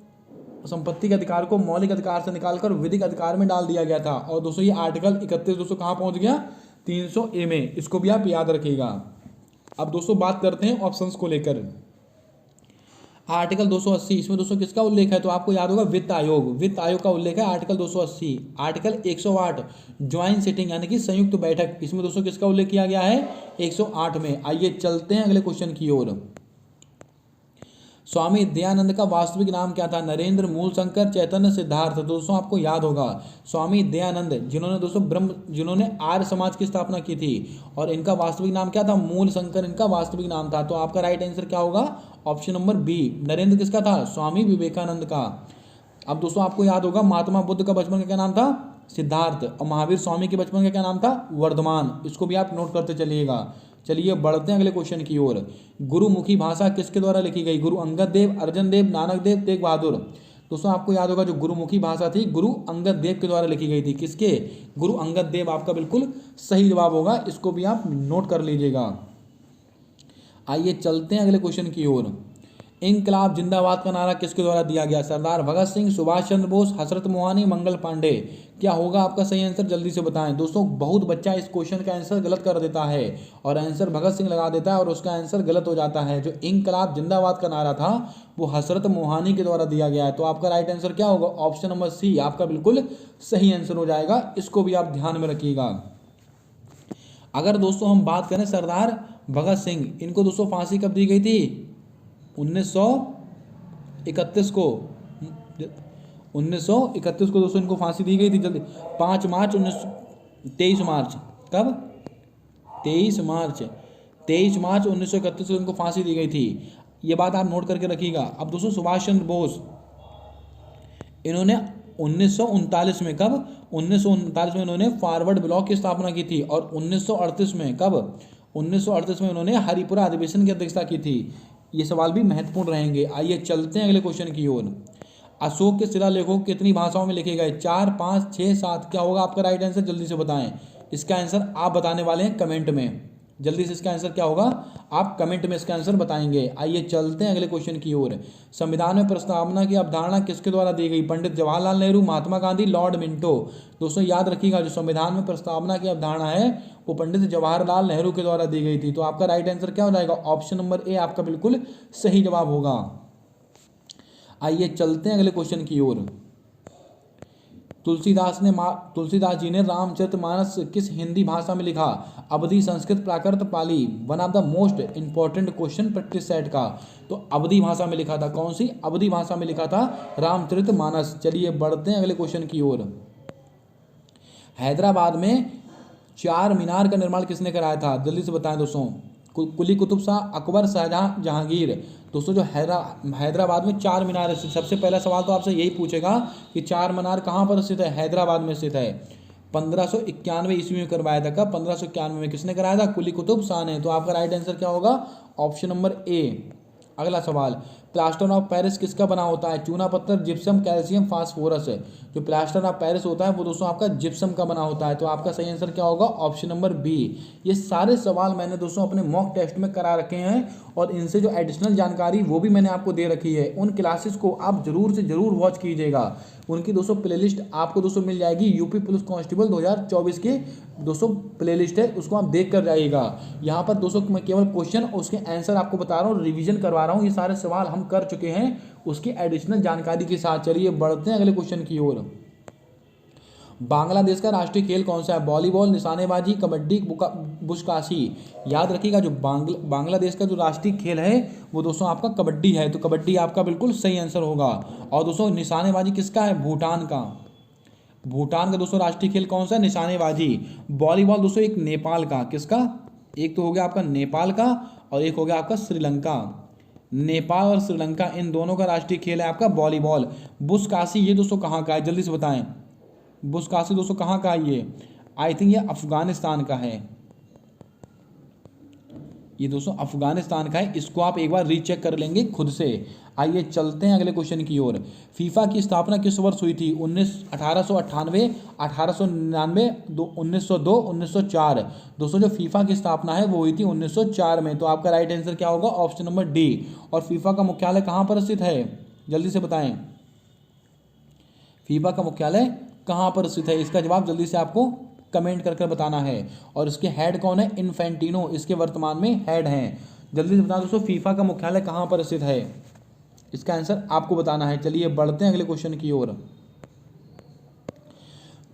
S1: संपत्ति के अधिकार को मौलिक अधिकार से निकालकर विधिक अधिकार में डाल दिया गया था। और दोस्तों ये आर्टिकल 31 दोस्तों कहाँ पहुंच गया? 300A में। इसको भी आप याद रखिएगा। अब दोस्तों बात करते हैं ऑप्शंस को लेकर। आर्टिकल 280 इसमें दोस्तों किसका उल्लेख है? तो आपको याद होगा वित्त आयोग, वित्त आयोग का उल्लेख है आर्टिकल 280। आर्टिकल 108 ज्वाइंट सिटिंग यानी कि संयुक्त बैठक, इसमें दोस्तों किसका उल्लेख किया गया है? 108 में। आइए चलते हैं अगले क्वेश्चन की ओर। स्वामी दयानंद का वास्तविक नाम क्या था? नरेंद्र, मूलशंकर, चैतन्य, सिद्धार्थ। तो दोस्तों आपको याद होगा स्वामी दयानंद जिन्होंने दोस्तों जिन्होंने आर्य समाज की स्थापना की थी, और इनका वास्तविक नाम क्या था? मूलशंकर इनका वास्तविक नाम था। तो आपका राइट आंसर क्या होगा? Option number B. नरेंद्र किसका था? स्वामी विवेकानंद का। अब दोस्तों आपको याद होगा महात्मा बुद्ध का बचपन का क्या नाम था? सिद्धार्थ। और महावीर स्वामी के बचपन का क्या नाम था? वर्धमान। इसको भी आप नोट करते चलिएगा। चलिए बढ़ते हैं अगले क्वेश्चन की ओर। गुरुमुखी भाषा किसके द्वारा लिखी गई? गुरु अंगद देव, अर्जन देव, नानक देव, तेग बहादुर। दोस्तों आपको याद होगा जो गुरुमुखी भाषा थी गुरु अंगद देव के द्वारा लिखी गई थी। किसके? गुरु अंगद देव। आपका बिल्कुल सही जवाब होगा, इसको भी आप नोट कर लीजिएगा। आइए चलते हैं अगले क्वेश्चन की ओर। इंकलाब जिंदाबाद का नारा किसके द्वारा दिया गया? सरदार भगत सिंह, सुभाष चंद्र बोस, हजरत मोहानी, मंगल पांडे। क्या होगा आपका सही आंसर? जल्दी से बताएं। दोस्तों बहुत बच्चा इस क्वेश्चन का आंसर गलत कर देता है और आंसर भगत सिंह लगा देता है और उसका आंसर गलत हो जाता है। जो इंकलाब जिंदाबाद का नारा था वो हजरत मोहानी के द्वारा दिया गया है। तो आपका राइट आंसर क्या होगा? ऑप्शन नंबर सी आपका बिल्कुल सही आंसर हो जाएगा। इसको भी आप ध्यान में रखिएगा। अगर दोस्तों हम बात करें सरदार भगत सिंह, इनको दोस्तों फांसी कब दी गई थी? 1931 को। 1931 को दोस्तों इनको फांसी दी गई थी। जल्दी 5 मार्च 23 मार्च। कब? 23 मार्च 1931 को इनको फांसी दी गई थी। ये बात आप नोट करके रखिएगा। अब दोस्तों सुभाष चंद्र बोस, इन्होंने 1939 में, कब? 1939 में इन्होंने फॉरवर्ड ब्लॉक की स्थापना की थी। और 1938 में, कब? 1938 में इन्होंने हरिपुरा अधिवेशन की अध्यक्षता की थी। ये सवाल भी महत्वपूर्ण रहेंगे। आइए चलते हैं अगले क्वेश्चन की ओर। अशोक के शिलालेखों कितनी भाषाओं में लिखे गए? 4, 5, 6, 7। क्या होगा आपका राइट आंसर? जल्दी से बताएं। इसका आंसर आप बताने वाले हैं कमेंट में। जल्दी से इसका आंसर क्या होगा? आप कमेंट में इसका आंसर बताएंगे। आइए चलते हैं अगले क्वेश्चन की ओर। संविधान में प्रस्तावना की अवधारणा किसके द्वारा दी गई? Pandit Jawaharlal Nehru, Mahatma Gandhi, Lord Minto. दोस्तों याद रखिएगा जो संविधान में प्रस्तावना की अवधारणा है वो पंडित जवाहरलाल नेहरू के द्वारा दी गई थी। तो आपका राइट आंसर क्या हो जाएगा? ऑप्शन नंबर ए आपका बिल्कुल सही जवाब होगा। आइए चलते हैं अगले क्वेश्चन की ओर। तुलसीदास जी ने रामचरितमानस किस हिंदी भाषा में लिखा? Awadhi, Sanskrit, Prakrit, Pali. One of the most important question practice set का। तो अवधी भाषा में लिखा था। कौन सी? अवधी भाषा में लिखा था रामचरितमानस। चलिए बढ़ते हैं अगले क्वेश्चन की ओर। हैदराबाद में 4 मीनार का निर्माण किसने कराया था? जल्दी से बताएं दोस्तों। कुली कुतुब शाह, अकबर, शाहजहां, जहांगीर। दोस्तों जो हैदराबाद में 4 मीनार स्थित, सबसे पहला सवाल तो आपसे यही पूछेगा कि 4 मीनार कहाँ पर स्थित है? हैदराबाद में स्थित है। 1591 ईस्वी में करवाया था। कब? 1591 में। किसने कराया था? कुली कुतुब शाह ने। तो आपका राइट आंसर क्या होगा? ऑप्शन नंबर ए। अगला सवाल, प्लास्टर ऑफ पेरिस किसका बना होता है? चूना पत्थर, जिप्सम, कैल्शियम, फास्फोरस। जो प्लास्टर ऑफ पेरिस होता है वो दोस्तों आपका जिप्सम का बना होता है। तो आपका सही आंसर क्या होगा? Option number B. ये सारे सवाल मैंने दोस्तों अपने मॉक टेस्ट में करा रखे हैं और इनसे जो एडिशनल जानकारी वो भी मैंने आपको दे रखी है। उन क्लासेस को आप जरूर से जरूर वॉच कीजिएगा। उनकी दोस्तों प्लेलिस्ट आपको दोस्तों मिल जाएगी। यूपी पुलिस कांस्टेबल 2024 की दोस्तों प्लेलिस्ट है, उसको आप देख कर जाइएगा। यहाँ पर दोस्तों मैं केवल क्वेश्चन और उसके आंसर आपको बता रहा हूँ, रिवीजन करवा रहा हूँ। ये सारे सवाल हम कर चुके हैं उसकी एडिशनल जानकारी के साथ। चलिए बढ़ते हैं अगले क्वेश्चन की ओर। बांग्लादेश का राष्ट्रीय खेल कौन सा है? वॉलीबॉल, निशानेबाजी, कबड्डी, बुशकाशी। याद रखिएगा जो बांग्लादेश का जो राष्ट्रीय खेल है वो दोस्तों आपका कबड्डी है। तो कबड्डी आपका बिल्कुल सही आंसर होगा। और दोस्तों निशानेबाजी किसका है? भूटान का। भूटान का दोस्तों राष्ट्रीय खेल कौन सा है? निशानेबाजी। वॉलीबॉल दोस्तों एक नेपाल का। किसका? एक तो हो गया आपका नेपाल का और एक हो गया आपका श्रीलंका। नेपाल और श्रीलंका इन दोनों का राष्ट्रीय खेल है आपका वॉलीबॉल। बुशकाशी ये दोस्तों कहाँ का है? जल्दी से बताएं। बुशकाशी दोस्तों कहाँ का है? ये आई थिंक ये अफगानिस्तान का है। ये दोस्तों अफगानिस्तान का है। इसको आप एक बार रीचेक कर लेंगे खुद से। आइए चलते हैं अगले क्वेश्चन की ओर। फीफा की स्थापना किस वर्ष हुई थी? 1898, 1899, 1902, 1904। दोस्तों जो फीफा की स्थापना है वो हुई थी 1904 में। तो आपका राइट आंसर क्या होगा? Option number D. और फीफा का मुख्यालय कहाँ पर स्थित है? जल्दी से बताएं। फीफा का मुख्यालय कहाँ पर स्थित है? इसका जवाब जल्दी से आपको कमेंट करके बताना है। और इसके हेड कौन है? इन्फेंटिनो इसके वर्तमान में हेड हैं। जल्दी से बता दोस्तों फीफा का मुख्यालय कहाँ पर स्थित है? इसका आंसर आपको बताना है। चलिए बढ़ते हैं अगले क्वेश्चन की ओर।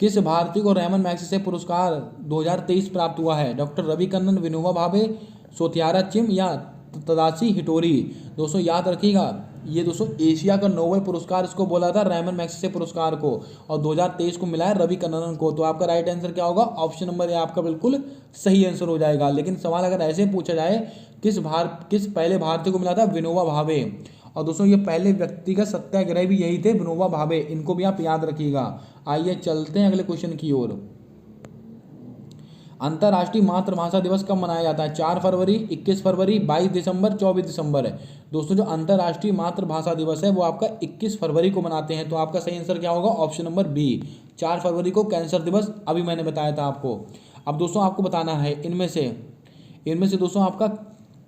S1: किस भारतीय को रेमन मैग्सेसे पुरस्कार 2023 प्राप्त हुआ है? डॉक्टर रवि कन्नन, विनोबा भावे, सोथियारा चिम या तदाशी हिटोरी। दोस्तों याद रखिएगा, ये दोस्तों एशिया का नोबेल पुरस्कार इसको बोला था, रेमन मैग्सेसे पुरस्कार को, और 2023 को मिला है रवि कन्नन को। तो आपका राइट आंसर क्या होगा? ऑप्शन नंबर ए आपका बिल्कुल सही आंसर हो जाएगा। लेकिन सवाल अगर ऐसे पूछा जाए, किस पहले भारतीय को मिला था? विनोबा भावे। और दोस्तों ये पहले व्यक्तिगत सत्याग्रह भी यही थे, विनोबा भावे, इनको भी आप याद रखिएगा। आइए चलते हैं अगले क्वेश्चन की ओर। अंतर्राष्ट्रीय मातृभाषा दिवस कब मनाया जाता है? 4 फरवरी, 21 फरवरी, 22 दिसंबर, 24 दिसंबर है। दोस्तों जो अंतर्राष्ट्रीय मातृभाषा दिवस है वो आपका 21 फरवरी को मनाते हैं। तो आपका सही आंसर क्या होगा? ऑप्शन नंबर बी, 4 फरवरी को कैंसर दिवस अभी मैंने बताया था आपको। अब दोस्तों आपको बताना है इनमें से दोस्तों आपका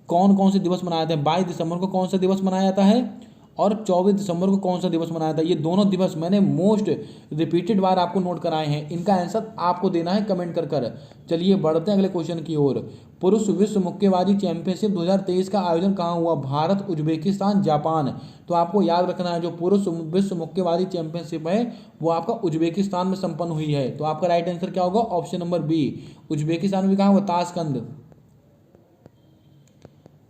S1: कौन कौन से दिवस मनाए जाते हैं। 22 दिसंबर को कौन सा दिवस मनाया जाता है और 24 दिसंबर को कौन सा दिवस मनाया था? ये दोनों दिवस मैंने मोस्ट रिपीटेड बार आपको नोट कराए हैं। इनका आंसर आपको देना है कमेंट कर। चलिए बढ़ते हैं अगले क्वेश्चन की ओर। पुरुष विश्व मुक्केबाजी चैंपियनशिप 2023 का आयोजन कहाँ हुआ? Bharat, Uzbekistan, Japan. तो आपको याद रखना है, जो पुरुष विश्व मुक्केबाजी चैंपियनशिप है वो आपका उज्बेकिस्तान में संपन्न हुई है। तो आपका राइट आंसर क्या होगा? ऑप्शन नंबर बी, उज्बेकिस्तान में कहाँ हुआ?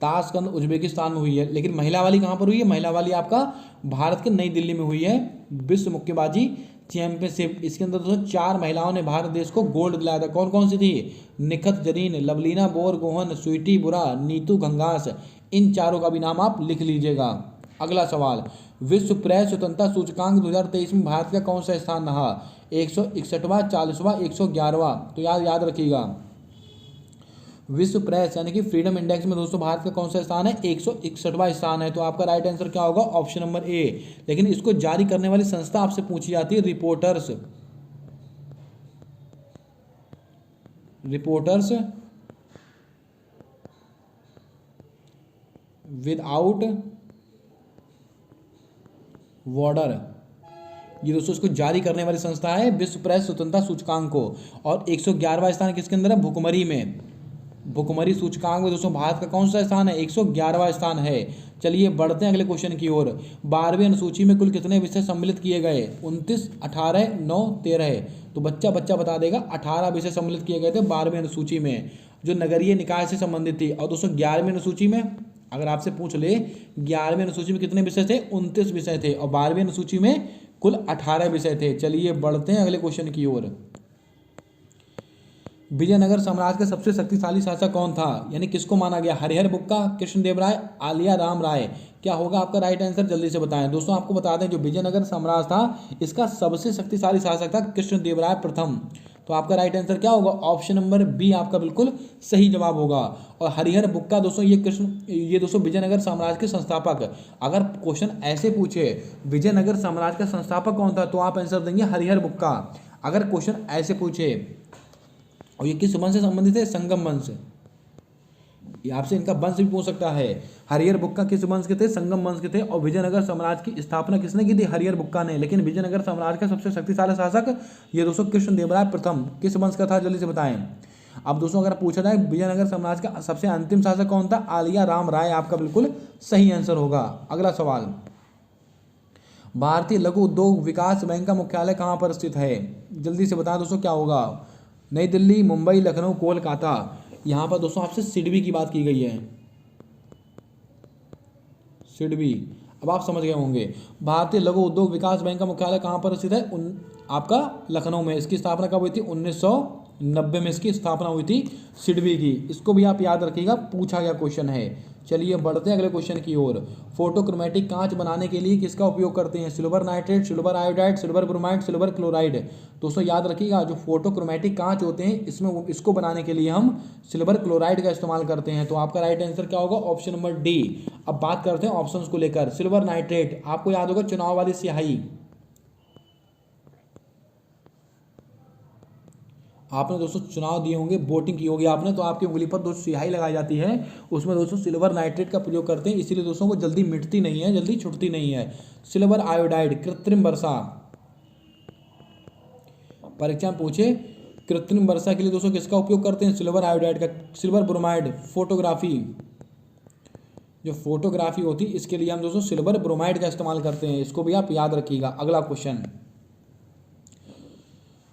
S1: ताशकंद उज्बेकिस्तान में हुई है। लेकिन महिला वाली कहाँ पर हुई है? महिला वाली आपका भारत के नई दिल्ली में हुई है, विश्व मुक्केबाजी चैंपियनशिप। इसके अंदर दोस्तों 4 महिलाओं ने भारत देश को गोल्ड दिलाया था। कौन कौन सी थी? निखत जरीन, लवलीना बोरगोहन, स्वीटी बुरा, नीतू घंगास। इन चारों का भी नाम आप लिख लीजिएगा। अगला सवाल, विश्व प्रेस स्वतंत्रता सूचकांक 2023 में भारत का कौन सा स्थान रहा? 161वां, 40वां, 111वां। तो याद रखिएगा, विश्व प्रेस यानी कि फ्रीडम इंडेक्स में दोस्तों भारत का कौन सा स्थान है? 161वां स्थान है। तो आपका राइट आंसर क्या होगा? ऑप्शन नंबर ए। लेकिन इसको जारी करने वाली संस्था आपसे पूछी जाती है रिपोर्टर्स विदाउट बॉर्डर। ये दोस्तों इसको जारी करने वाली संस्था है विश्व प्रेस स्वतंत्रता सूचकांक को। और 111वां स्थान किसके अंदर है? भुखमरी में। भुखमरी सूचकांक में दोस्तों भारत का कौन सा स्थान है? 111वां स्थान है। चलिए बढ़ते हैं अगले क्वेश्चन की ओर। 12वीं अनुसूची में कुल कितने विषय सम्मिलित किए गए? 29, 18, 9, 13। तो बच्चा बता देगा। 18 विषय सम्मिलित किए गए थे 12वीं अनुसूची में, जो नगरीय निकाय से संबंधित थी। और दोस्तों 11वीं अनुसूची में अगर आपसे पूछ ले, 11वीं अनुसूची में कितने विषय थे? 29 विषय थे। और 12वीं अनुसूची में कुल 18 विषय थे। चलिए बढ़ते हैं अगले क्वेश्चन की ओर। विजयनगर साम्राज्य का सबसे शक्तिशाली शासक कौन था? यानी किसको माना गया? हरिहर बुक्का, कृष्णदेव राय, आलिया राम राय। क्या होगा आपका राइट आंसर? जल्दी से बताएं। दोस्तों आपको बता दें, जो विजयनगर साम्राज्य था इसका सबसे शक्तिशाली शासक था कृष्णदेव राय प्रथम। तो आपका राइट आंसर क्या होगा? ऑप्शन नंबर बी आपका बिल्कुल सही जवाब होगा। और हरिहर बुक्का दोस्तों ये दोस्तों विजयनगर साम्राज्य के संस्थापक। अगर क्वेश्चन ऐसे पूछे विजयनगर साम्राज्य का संस्थापक कौन था, तो आप आंसर देंगे हरिहर बुक्का। अगर क्वेश्चन ऐसे पूछे, और ये किस वंश से संबंधित है? संगम वंश। ये आपसे इनका वंश भी पूछ सकता है। हरिहर बुक्का किस वंश के थे? संगम वंश के थे। और विजयनगर साम्राज्य की स्थापना किसने की थी? हरिहर बुक्का ने। लेकिन विजयनगर साम्राज्य का सबसे शक्तिशाली शासक ये दोस्तों कृष्णदेव राय प्रथम किस वंश का था? जल्दी से बताएं। अब दोस्तों अगर पूछा जाए विजयनगर साम्राज्य का सबसे अंतिम शासक कौन था? आलिया राम राय आपका बिल्कुल सही आंसर होगा। अगला सवाल, भारतीय लघु उद्योग विकास बैंक का मुख्यालय कहाँ पर स्थित है? जल्दी से बताएं दोस्तों क्या होगा? नई दिल्ली, मुंबई, लखनऊ, कोलकाता। यहाँ पर दोस्तों आपसे सिडबी की बात की गई है। सिडबी, अब आप समझ गए होंगे। भारतीय लघु उद्योग विकास बैंक का मुख्यालय कहाँ पर स्थित है? आपका लखनऊ में। इसकी स्थापना कब हुई थी? 1990 में इसकी स्थापना हुई थी सिडबी की। इसको भी आप याद रखिएगा, पूछा गया क्वेश्चन है। चलिए बढ़ते हैं अगले क्वेश्चन की ओर। फोटोक्रोमेटिक कांच बनाने के लिए किसका उपयोग करते हैं? Silver nitrate, silver iodide, silver bromide, silver chloride. दोस्तों याद रखिएगा, जो फोटोक्रोमेटिक कांच होते हैं इसको बनाने के लिए हम सिल्वर क्लोराइड का इस्तेमाल करते हैं। तो आपका राइट आंसर क्या होगा? Option number D. अब बात करते हैं ऑप्शंस को लेकर। सिल्वर नाइट्रेट, आपको याद होगा चुनाव वाली स्याही, आपने दोस्तों चुनाव दिए होंगे, वोटिंग की होगी आपने, तो आपकी उंगली पर दोस्तों स्याही लगाई जाती है, उसमें दोस्तों सिल्वर नाइट्रेट का प्रयोग करते हैं। इसीलिए दोस्तों वो जल्दी मिटती नहीं है, जल्दी छुटती नहीं है। सिल्वर आयोडाइड, कृत्रिम वर्षा, परीक्षा में पूछे कृत्रिम वर्षा के लिए दोस्तों किसका उपयोग करते हैं? सिल्वर आयोडाइड का। सिल्वर ब्रोमाइड, फोटोग्राफी, जो फोटोग्राफी होती है इसके लिए हम दोस्तों सिल्वर ब्रोमाइड का इस्तेमाल करते हैं। इसको भी आप याद रखिएगा। अगला क्वेश्चन,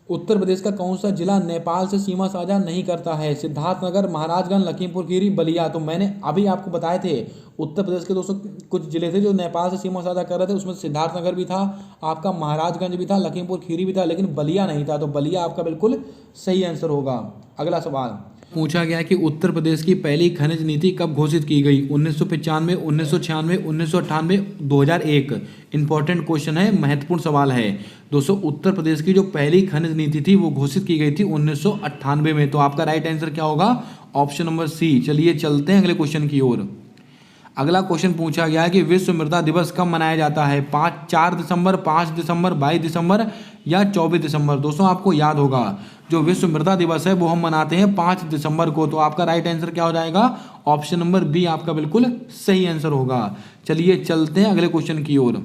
S1: उत्तर प्रदेश का कौन सा जिला नेपाल से सीमा साझा नहीं करता है? सिद्धार्थनगर, महाराजगंज, लखीमपुर खीरी, बलिया। तो मैंने अभी आपको बताए थे उत्तर प्रदेश के दोस्तों कुछ जिले थे जो नेपाल से सीमा साझा कर रहे थे, उसमें सिद्धार्थनगर भी था, आपका महाराजगंज भी था, लखीमपुर खीरी भी था, लेकिन बलिया नहीं था। तो बलिया आपका बिल्कुल सही आंसर होगा। अगला सवाल पूछा गया कि उत्तर प्रदेश की पहली खनिज नीति कब घोषित की गई? 1995, 1996, 1998, 2001। इंपॉर्टेंट क्वेश्चन है, महत्वपूर्ण सवाल है दोस्तों। उत्तर प्रदेश की जो पहली खनिज नीति थी वो घोषित की गई थी 1998 में। तो आपका राइट आंसर क्या होगा? Option number C. चलिए चलते हैं अगले क्वेश्चन की ओर। अगला क्वेश्चन पूछा गया है कि विश्व मृदा दिवस कब मनाया जाता है? 4 दिसंबर, 5 दिसंबर, 22 दिसंबर या 24 दिसंबर? दोस्तों आपको याद होगा जो विश्व मृदा दिवस है वो हम मनाते हैं 5 दिसंबर को। तो आपका राइट आंसर क्या हो जाएगा? ऑप्शन नंबर बी आपका बिल्कुल सही आंसर होगा। चलिए चलते हैं अगले क्वेश्चन की ओर।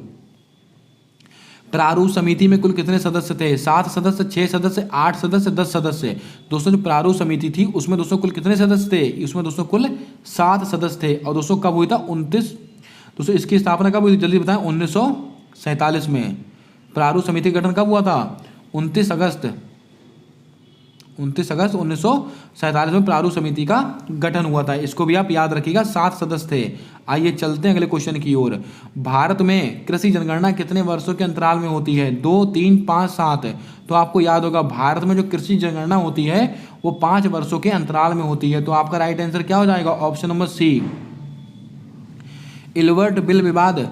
S1: प्रारूप समिति में कुल कितने सदस्य थे? 7 सदस्य, 6 सदस्य, 8 सदस्य, 10 सदस्य? दोस्तों जो प्रारूप समिति थी उसमें दोस्तों कुल कितने सदस्य थे? उसमें दोस्तों कुल 7 सदस्य थे। और दोस्तों कब हुई था? 29 दोस्तों इसकी स्थापना कब हुई थी? जल्दी बताएं। 1947 में। प्रारूप समिति का गठन कब हुआ था? 29 अगस्त 1947 में प्रारूप समिति का गठन हुआ था। इसको भी आप याद रखिएगा, 7 सदस्य थे। आइए चलते हैं अगले क्वेश्चन की ओर। भारत में कृषि जनगणना कितने वर्षों के अंतराल में होती है? 2, 3, 5, 7? तो आपको याद होगा भारत में जो कृषि जनगणना होती है वो 5 वर्षों के अंतराल में होती है। तो आपका राइट आंसर क्या हो जाएगा? Option number C. Ilbert bill विवाद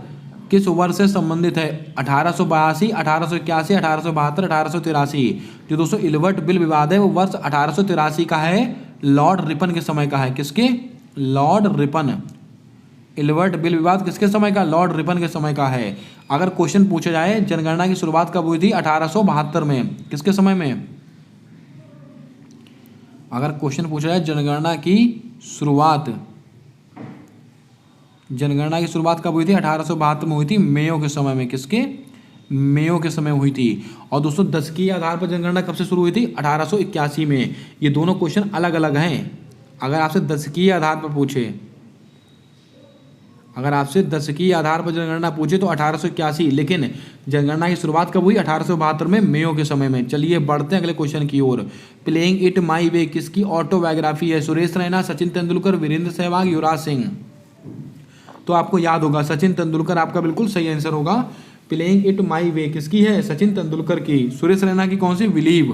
S1: किस वर्ष से संबंधित है? 1882, 1881, 1872, 1883? जो दोस्तों इल्बर्ट बिल विवाद है वो वर्ष 1883 का है, लॉर्ड रिपन के समय का है। किसके? Lord Ripon. इल्बर्ट बिल विवाद किसके समय का? लॉर्ड रिपन के समय का है। अगर क्वेश्चन पूछा जाए जनगणना की शुरुआत कब हुई थी? 1872 में। किसके समय में? अगर क्वेश्चन पूछा जाए जनगणना की शुरुआत कब हुई थी? 1872 में हुई थी, मेयो के समय में। किसके? मेयो के समय हुई थी। और दोस्तों दशकीय आधार पर जनगणना कब से शुरू हुई थी? 1881 में। ये दोनों क्वेश्चन अलग अलग हैं। अगर आपसे दशकीय आधार पर जनगणना पूछे तो 1881, लेकिन जनगणना की शुरुआत कब हुई? 1872 में, मेयो के समय में। चलिए बढ़ते हैं अगले क्वेश्चन की ओर। प्लेइंग इट माई वे किसकी ऑटोबायोग्राफी है? सुरेश रैना, सचिन तेंदुलकर, वीरेंद्र सहवाग, युवराज सिंह? तो आपको याद होगा सचिन तेंदुलकर आपका बिल्कुल सही आंसर होगा। प्लेइंग इट माई वे किसकी है? सचिन तेंदुलकर की। सुरेश रैना की कौन सी? विलीव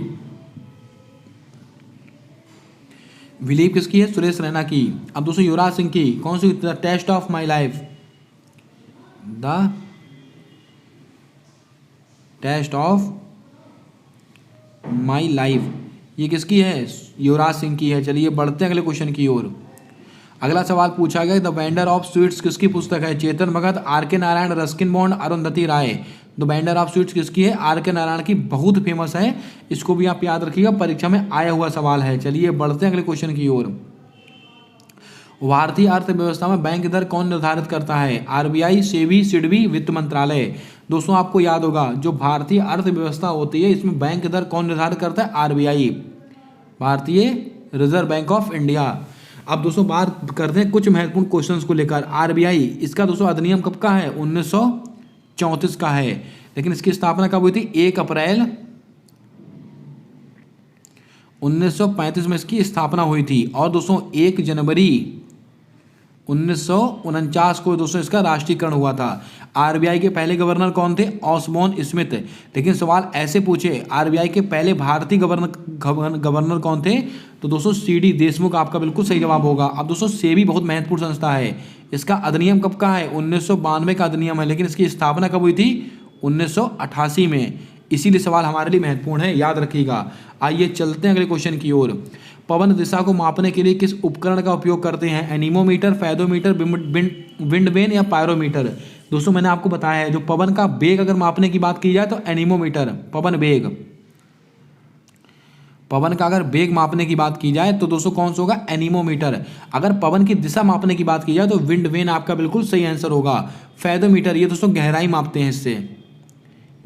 S1: किसकी है? सुरेश रैना की। अब दोस्तों युवराज सिंह की कौन सी? The test of my life. The test of my life ये किसकी है? युवराज सिंह की है। चलिए बढ़ते हैं अगले क्वेश्चन की ओर। अगला सवाल पूछा गया द वेंडर ऑफ स्वीट्स किसकी पुस्तक है? चेतन Bhagat, R K Narayan, Ruskin Bond, Arundhati Roy? The vendor of sweets किसकी है? आर के नारायण की। बहुत फेमस है, इसको भी आप याद रखिएगा, परीक्षा में आया हुआ सवाल है। चलिए बढ़ते हैं अगले क्वेश्चन की ओर। भारतीय अर्थव्यवस्था में बैंक दर कौन निर्धारित करता है? आरबीआई, सेबी, सिडबी, वित्त मंत्रालय? दोस्तों आपको याद होगा जो भारतीय अर्थव्यवस्था होती है इसमें बैंक दर कौन निर्धारित करता है? आरबीआई, भारतीय रिजर्व बैंक ऑफ इंडिया। अब दोस्तों बात करते हैं कुछ महत्वपूर्ण क्वेश्चंस को लेकर। आरबीआई इसका दोस्तों अधिनियम कब का है? 1934 का है, लेकिन इसकी स्थापना कब हुई थी? 1 अप्रैल 1935 में इसकी स्थापना हुई थी। और दोस्तों 1 जनवरी 1949 को दोस्तों इसका राष्ट्रीयकरण हुआ था। आरबीआई के पहले गवर्नर कौन थे? Osborne Smith. लेकिन सवाल ऐसे पूछे आरबीआई के पहले भारतीय गवर्नर कौन थे? तो दोस्तों सीडी देशमुख आपका बिल्कुल सही जवाब होगा। अब दोस्तों सेबी बहुत महत्वपूर्ण संस्था है, इसका अधिनियम कब का है? 1992 का अधिनियम है, लेकिन इसकी स्थापना कब हुई थी? 1988 में। इसीलिए सवाल हमारे लिए महत्वपूर्ण है, याद रखिएगा। आइए चलते हैं अगले क्वेश्चन की ओर। पवन दिशा को मापने के लिए किस उपकरण का उपयोग करते हैं? एनीमोमीटर, फेदोमीटर, विंड वेन या पायरोमीटर? दोस्तों मैंने आपको बताया है जो पवन का वेग अगर मापने की बात की जाए तो एनीमोमीटर, पवन वेग। पवन का अगर वेग मापने की बात की जाए तो दोस्तों कौन सा होगा? एनीमोमीटर। अगर पवन की दिशा मापने की बात की जाए तो विंड वेन आपका बिल्कुल सही आंसर होगा। फेदोमीटर ये दोस्तों गहराई मापते हैं, इससे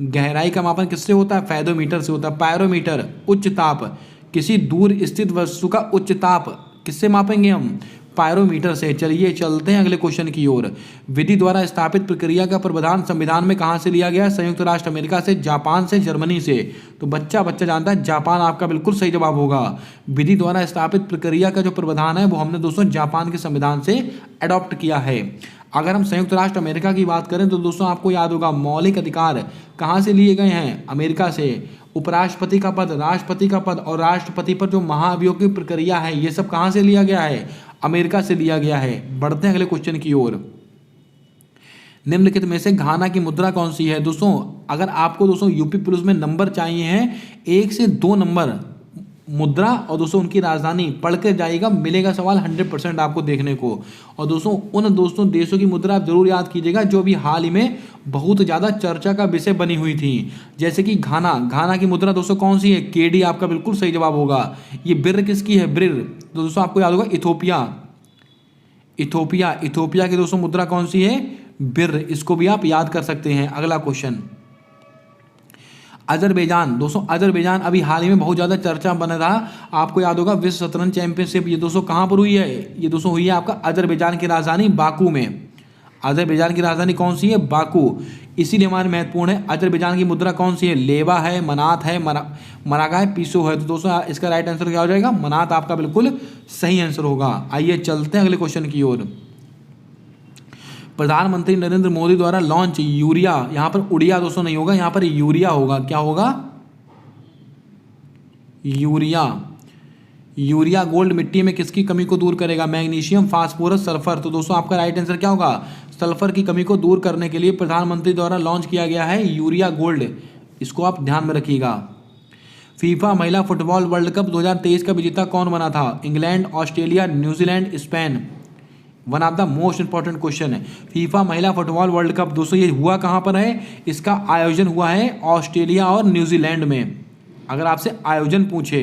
S1: गहराई का मापन किससे होता है? फेदोमीटर से होता है। पायरोमीटर उच्च ताप, किसी दूर स्थित वस्तु का उच्च ताप किससे मापेंगे हम? स्पायरोमीटर से। चलिए चलते हैं अगले क्वेश्चन की ओर। विधि द्वारा स्थापित प्रक्रिया का प्रावधान संविधान में कहां से लिया गया? संयुक्त राष्ट्र अमेरिका से, जापान से, जर्मनी से। तो बच्चा जानता है जापान आपका बिल्कुल सही जवाब होगा। विधि द्वारा स्थापित प्रक्रिया का जो प्रावधान है वो हमने दोस्तों जापान के संविधान से अडॉप्ट किया है। अगर हम संयुक्त राष्ट्र अमेरिका की बात करें तो दोस्तों आपको याद होगा मौलिक अधिकार कहाँ से लिए गए हैं? अमेरिका से। उपराष्ट्रपति का पद, राष्ट्रपति का पद और राष्ट्रपति पर जो महाभियोग की प्रक्रिया है ये सब कहाँ से लिया गया है? अमेरिका से लिया गया है। बढ़ते हैं अगले क्वेश्चन की ओर। निम्नलिखित में से घाना की मुद्रा कौन सी है? दोस्तों अगर आपको दोस्तों यूपी पुलिस में नंबर चाहिए हैं 1 से 2 नंबर मुद्रा और दोस्तों उनकी राजधानी पढ़ कर जाइएगा, मिलेगा सवाल 100% आपको देखने को। और दोस्तों उन देशों की मुद्रा आप जरूर याद कीजिएगा जो भी हाल ही में बहुत ज़्यादा चर्चा का विषय बनी हुई थी। जैसे कि घाना की मुद्रा दोस्तों कौन सी है? केडी आपका बिल्कुल सही जवाब होगा। ये बिर किसकी है? ब्रिर। तो दोस्तों आपको याद होगा इथोपिया की दोस्तों मुद्रा कौन सी है? बिर। इसको भी आप याद कर सकते हैं। अगला क्वेश्चन अजरबैजान। दोस्तों अजरबैजान अभी हाल ही में बहुत ज़्यादा चर्चा बन रहा, आपको याद होगा विश्व शतरंज चैंपियनशिप ये दोस्तों कहाँ पर हुई है? ये दोस्तों हुई है आपका अजरबैजान की राजधानी बाकू में। अजरबैजान की राजधानी कौन सी है? बाकू। इसीलिए हमारे महत्वपूर्ण है। अजरबैजान की मुद्रा कौन सी है? लेवा है, मनात है, मरागा है, पीसो है। तो दोस्तों इसका राइट आंसर क्या हो जाएगा? मनात आपका बिल्कुल सही आंसर होगा। आइए चलते हैं अगले क्वेश्चन की ओर। प्रधानमंत्री नरेंद्र मोदी द्वारा लॉन्च यूरिया, यहां पर उड़िया दोस्तों नहीं होगा, यहां पर यूरिया होगा। क्या होगा? यूरिया गोल्ड मिट्टी में किसकी कमी को दूर करेगा? Magnesium, phosphorus, sulphur. तो दोस्तों आपका राइट आंसर क्या होगा? सल्फर की कमी को दूर करने के लिए प्रधानमंत्री द्वारा लॉन्च किया गया है यूरिया गोल्ड। इसको आप ध्यान में रखिएगा। फीफा महिला फुटबॉल वर्ल्ड कप 2023 का विजेता कौन बना था? England, Australia, New Zealand, Spain. One of the most important question है। फीफा महिला फुटबॉल वर्ल्ड कप दोस्तों ये हुआ कहां पर है? इसका आयोजन हुआ है ऑस्ट्रेलिया और न्यूजीलैंड में। अगर आपसे आयोजन पूछे,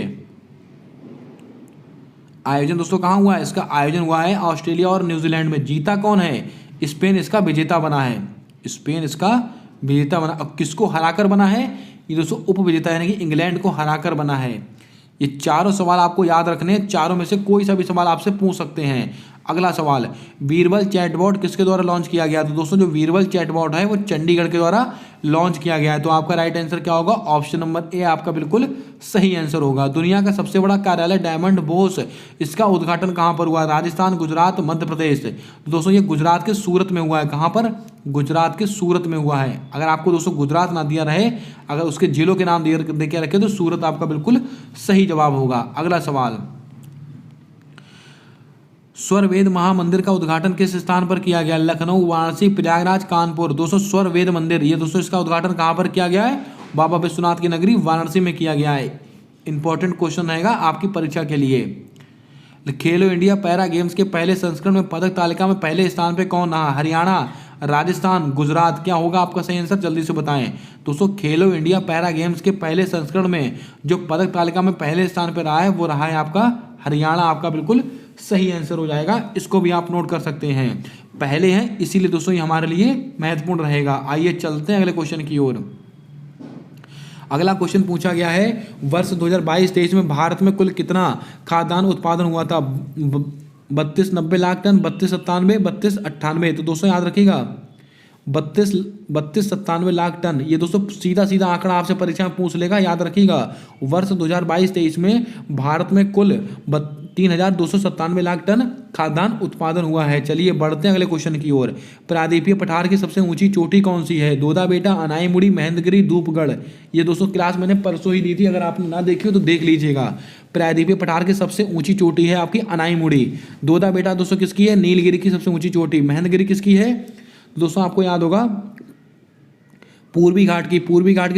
S1: आयोजन दोस्तों कहां हुआ है? इसका आयोजन हुआ है ऑस्ट्रेलिया और न्यूजीलैंड में। जीता कौन है? स्पेन इसका विजेता बना है। स्पेन इसका विजेता बना। अब किसको हराकर बना है? ये दोस्तों उप विजेता यानी कि इंग्लैंड को हराकर बना है। ये चारों सवाल आपको याद रखने हैं, चारों में से कोई सा भी सवाल आपसे पूछ सकते हैं। अगला सवाल, वीरबल चैटबॉट किसके द्वारा लॉन्च किया गया? तो दोस्तों जो वीरबल चैटबॉट है वो चंडीगढ़ के द्वारा लॉन्च किया गया है। तो आपका राइट आंसर क्या होगा? ऑप्शन नंबर ए आपका बिल्कुल सही आंसर होगा। दुनिया का सबसे बड़ा कार्यालय डायमंड बोस, इसका उद्घाटन कहाँ पर हुआ? राजस्थान, गुजरात, मध्य प्रदेश। तो दोस्तों ये गुजरात के सूरत में हुआ है। कहाँ पर? गुजरात के सूरत में हुआ है। अगर आपको दोस्तों गुजरात ना दिया रहे, अगर उसके जिलों के नाम दे के रखे तो सूरत आपका बिल्कुल सही जवाब होगा। अगला सवाल, स्वर वेद महामंदिर का उद्घाटन किस स्थान पर किया गया? लखनऊ, वाराणसी, प्रयागराज, कानपुर। दोस्तों स्वर वेद मंदिर ये दोस्तों इसका उद्घाटन कहाँ पर किया गया है? बाबा विश्वनाथ की नगरी वाराणसी में किया गया है। इंपॉर्टेंट क्वेश्चन रहेगा आपकी परीक्षा के लिए। खेलो इंडिया पैरा गेम्स के पहले संस्करण में पदक तालिका में पहले स्थान पर कौन रहा? हरियाणा, राजस्थान, गुजरात। क्या होगा आपका सही आंसर? जल्दी से बताएं। दोस्तों खेलो इंडिया पैरा गेम्स के पहले संस्करण में जो पदक तालिका में पहले स्थान पर रहा है वो रहा है आपका हरियाणा। आपका बिल्कुल सही आंसर हो जाएगा। इसको भी आप नोट कर सकते हैं, पहले हैं इसीलिए दोस्तों ये हमारे लिए महत्वपूर्ण रहेगा। आइए चलते हैं अगले क्वेश्चन की ओर। अगला क्वेश्चन पूछा गया है, वर्ष 2022-23 में भारत में कुल कितना खाद्यान्न उत्पादन हुआ था? 32-90 लाख टन, 32-97, 32-98। तो दोस्तों याद रखिएगा 32-97 लाख टन। ये दोस्तों सीधा आंकड़ा आपसे परीक्षा में पूछ लेगा, याद रखिएगा। वर्ष 2022-23 में भारत में कुल 3297 लाख टन खाद्यान्न उत्पादन हुआ है। चलिए बढ़ते हैं अगले क्वेश्चन की ओर। प्रायद्वीपीय पठार की सबसे ऊंची चोटी कौन सी है? दोदा बेटा, अनाईमुड़ी, महेंद्रगिरी, धूपगढ़। ये दोस्तों क्लास मैंने परसों ही दी थी, अगर आपने ना देखी हो तो देख लीजिएगा। प्रायद्वीपीय पठार की सबसे ऊंची चोटी है आपकी अनाईमुड़ी। दोदा बेटा दोस्तों किसकी है? नीलगिरी की सबसे ऊंची चोटी। महेंद्रगिरी किसकी है? दोस्तों आपको याद होगा पूर्वी घाट की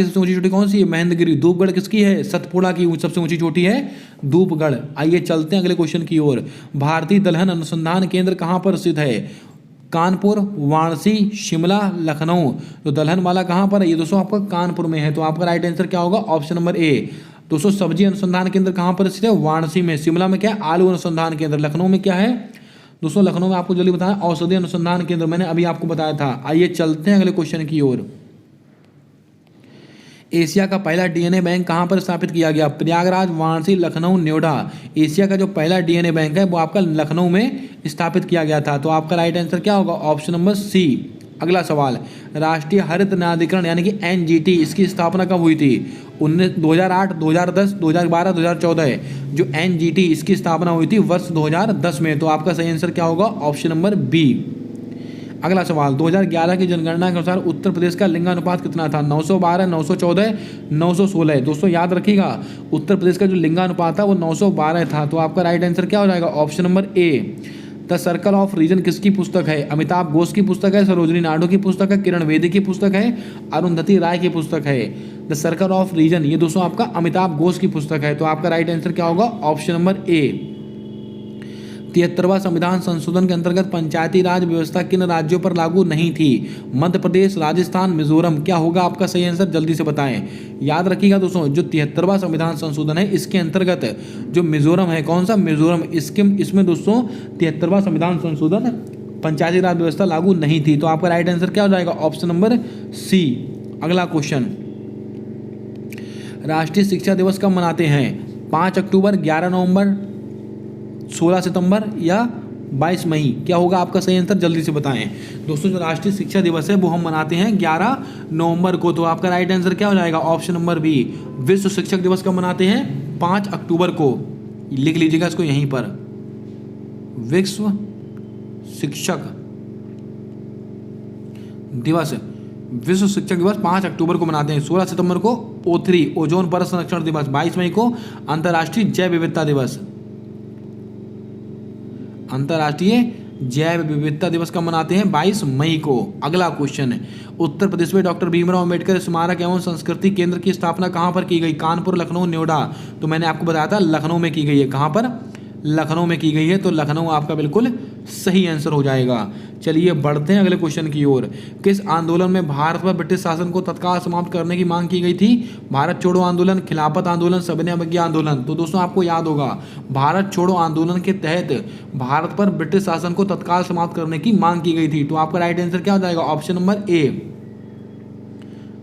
S1: सबसे ऊंची चोटी कौन सी है? महेंद्रगिरी। धूपगढ़ किसकी है? सतपुड़ा की सबसे ऊंची चोटी है धूपगढ़। आइए चलते हैं अगले क्वेश्चन की ओर। भारतीय दलहन अनुसंधान केंद्र कहां पर स्थित है? कानपुर, वाराणसी, शिमला, लखनऊ। तो दलहन वाला कहां पर है? ये दोस्तों आपका कानपुर में है। तो आपका राइट आंसर क्या होगा? ऑप्शन नंबर ए। दोस्तों सब्जी अनुसंधान केंद्र कहां पर स्थित है? वाराणसी में। शिमला में क्या है? आलू अनुसंधान केंद्र। लखनऊ में क्या है? दोस्तों लखनऊ में आपको जल्दी बताया औषधि अनुसंधान केंद्र, मैंने अभी आपको बताया था। आइए चलते हैं अगले क्वेश्चन की ओर। एशिया का पहला डीएनए बैंक कहाँ पर स्थापित किया गया? प्रयागराज, वाराणसी, लखनऊ, नोएडा। एशिया का जो पहला डीएनए बैंक है वो आपका लखनऊ में स्थापित किया गया था। तो आपका राइट आंसर क्या होगा? Option number C. अगला सवाल, राष्ट्रीय हरित न्यायाधिकरण यानी कि एनजीटी, इसकी स्थापना कब हुई थी? 2008, 2010, 2012, 2014। जो एनजीटी इसकी स्थापना हुई थी वर्ष 2010 में। तो आपका सही आंसर क्या होगा? Option number B. अगला सवाल, 2011 की जनगणना के अनुसार उत्तर प्रदेश का लिंगानुपात कितना था? 912, 914, 916। दोस्तों याद रखिएगा, उत्तर प्रदेश का जो लिंगानुपात था वो 912 था। तो आपका राइट आंसर क्या हो जाएगा? Option number A. The circle of reason किसकी पुस्तक है? अमिताभ घोष की पुस्तक है, सरोजनी नायडू की पुस्तक है, किरण बेदी की पुस्तक है, अरुंधति राय की पुस्तक है। द सर्कल ऑफ रीजन ये दोस्तों आपका अमिताभ घोष की पुस्तक है। तो आपका राइट आंसर क्या होगा? ऑप्शन नंबर ए। 73वां संविधान संशोधन के अंतर्गत पंचायती राज व्यवस्था किन राज्यों पर लागू नहीं थी? मध्य प्रदेश, राजस्थान, मिजोरम। क्या होगा आपका सही आंसर? जल्दी से बताएं। याद रखिएगा दोस्तों, जो 73वां संविधान संशोधन है इसके अंतर्गत जो मिजोरम है, कौन सा? मिजोरम। इसमें दोस्तों 73वां संविधान संशोधन पंचायती राज व्यवस्था लागू नहीं थी। तो आपका राइट आंसर क्या हो जाएगा? Option number C. अगला क्वेश्चन, राष्ट्रीय शिक्षा दिवस कब मनाते हैं? 5 अक्टूबर, 11 नवंबर, 16 सितंबर या 22 मई। क्या होगा आपका सही आंसर? जल्दी से बताएं। दोस्तों जो राष्ट्रीय शिक्षा दिवस है वो हम मनाते हैं 11 नवंबर को। तो आपका राइट आंसर क्या हो जाएगा? Option number B. विश्व शिक्षक दिवस कब मनाते हैं? 5 अक्टूबर को। लिख लीजिएगा इसको यहीं पर, विश्व शिक्षक दिवस। विश्व शिक्षक दिवस 5 अक्टूबर को मनाते हैं। 16 सितंबर को O3 ओजोन परत संरक्षण दिवस, 22 मई को अंतर्राष्ट्रीय जैव विविधता दिवस। अंतर्राष्ट्रीय जैव विविधता दिवस कब मनाते हैं? 22 मई को। अगला क्वेश्चन है, उत्तर प्रदेश में डॉक्टर भीमराव अंबेडकर स्मारक एवं संस्कृति केंद्र की स्थापना कहां पर की गई? कानपुर, लखनऊ, नोएडा। तो मैंने आपको बताया था लखनऊ में की गई है। कहां पर? लखनऊ में की गई है। तो लखनऊ आपका बिल्कुल सही आंसर हो जाएगा। चलिए बढ़ते हैं अगले क्वेश्चन की ओर। किस आंदोलन में भारत पर ब्रिटिश शासन को तत्काल समाप्त करने की मांग की गई थी? भारत छोड़ो आंदोलन, खिलाफत आंदोलन, सविनय अवज्ञा आंदोलन। तो दोस्तों आपको याद होगा, भारत छोड़ो आंदोलन के तहत भारत पर ब्रिटिश शासन को तत्काल समाप्त करने की मांग की गई थी। तो आपका राइट आंसर क्या हो जाएगा? ऑप्शन नंबर ए,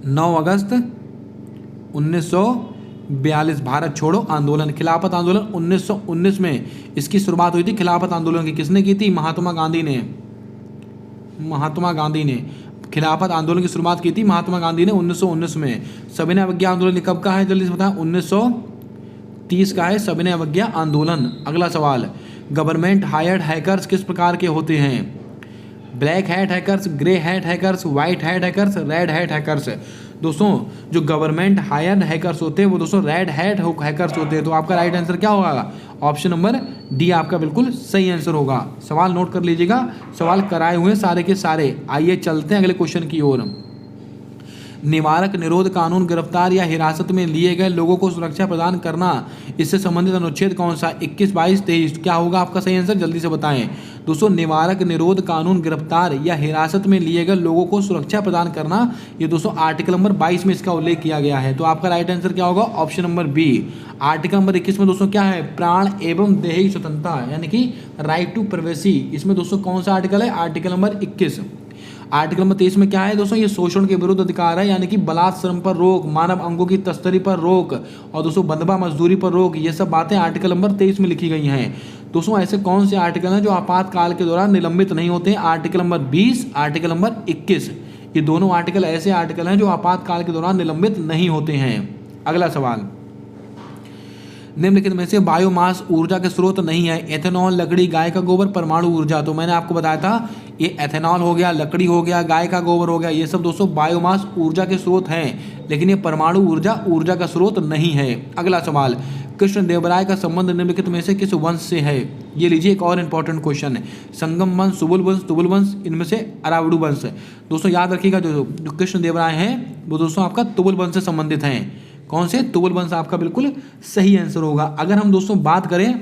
S1: 9 अगस्त 1942 भारत छोड़ो आंदोलन। खिलाफत आंदोलन 1919 में इसकी शुरुआत हुई थी। खिलाफत आंदोलन की किसने की थी? महात्मा गांधी ने। महात्मा गांधी ने खिलाफत आंदोलन की शुरुआत की थी महात्मा गांधी ने 1919 में। सविनय अवज्ञा आंदोलन कब का है? जल्दी से बताएं। 1930 का है सविनय अवज्ञा आंदोलन। अगला सवाल, गवर्नमेंट हायर्ड हैकर्स किस प्रकार के होते हैं? Black hat hackers, grey hat hackers, white hat hackers, red hat hackers. दोस्तों जो गवर्नमेंट हायर्ड हैकर्स होते हैं वो दोस्तों रेड हैट हैकर्स होते हैं। तो आपका राइट आंसर क्या होगा? ऑप्शन नंबर डी आपका बिल्कुल सही आंसर होगा। सवाल नोट कर लीजिएगा, सवाल कराए हुए सारे के सारे। आइए चलते हैं अगले क्वेश्चन की ओर। निवारक निरोध कानून गिरफ्तार या हिरासत में लिए गए लोगों को सुरक्षा प्रदान करना, इससे संबंधित अनुच्छेद कौन सा? 21, 22, 23। क्या होगा आपका सही आंसर? जल्दी से बताएं। दोस्तों निवारक निरोध कानून गिरफ्तार या हिरासत में लिए गए लोगों को सुरक्षा प्रदान करना, ये दोस्तों आर्टिकल नंबर 22 में इसका उल्लेख किया गया है। तो आपका राइट आंसर क्या होगा? Option number B. Article number 21 में दोस्तों क्या है? प्राण एवं देहिक स्वतंत्रता यानी कि राइट टू प्राइवेसी। इसमें दोस्तों कौन सा आर्टिकल है? Article number 21। आर्टिकल नंबर 23 में क्या है दोस्तों? ये शोषण के विरुद्ध अधिकार है, यानी कि बलात् श्रम पर रोक, मानव अंगों की तस्करी पर रोक और दोस्तों बंधुआ मजदूरी पर रोक। ये सब बातें आर्टिकल नंबर 23 में लिखी गई हैं। दोस्तों ऐसे कौन से आर्टिकल हैं जो आपातकाल के दौरान निलंबित नहीं होते हैं? Article number 20, article number 21। ये दोनों आर्टिकल ऐसे आर्टिकल हैं जो आपातकाल के दौरान निलंबित नहीं होते हैं। अगला सवाल, निम्नलिखित में से बायोमास ऊर्जा के स्रोत नहीं है? एथेनॉल, लकड़ी, गाय का गोबर, परमाणु ऊर्जा। तो मैंने आपको बताया था ये एथेनॉल हो गया, लकड़ी हो गया, गाय का गोबर हो गया, ये सब दोस्तों बायोमास ऊर्जा के स्रोत हैं, लेकिन ये परमाणु ऊर्जा का स्रोत नहीं है। अगला सवाल, कृष्णदेवराय का संबंध निम्नलिखित में से किस वंश से है? ये लीजिए एक और इंपॉर्टेंट क्वेश्चन है। संगम वंश, सुबुल वंश, तुबुल वंश, इनमें से अरावड़ू वंश। दोस्तों याद रखिएगा, जो कृष्णदेवराय हैं वो दोस्तों आपका तुबुल वंश से संबंधित हैं। कौन से? तुबुल वंश आपका बिल्कुल सही आंसर होगा। अगर हम दोस्तों बात करें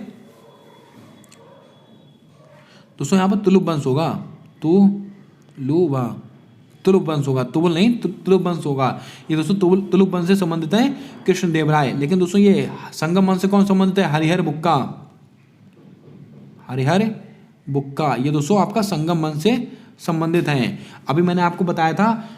S1: दोस्तों यहाँ पर तुलुप वंश होगा, तुलुप वंश होगा, तुबुल नहीं, तुलुप वंश होगा। ये दोस्तों तुलुप वंश से संबंधित है कृष्णदेवराय। लेकिन दोस्तों ये संगम वंश से कौन संबंधित है? हरिहर बुक्का, ये दोस्तों आपका संगम वंश से संबंधित हैं। अभी मैंने आपको बताया था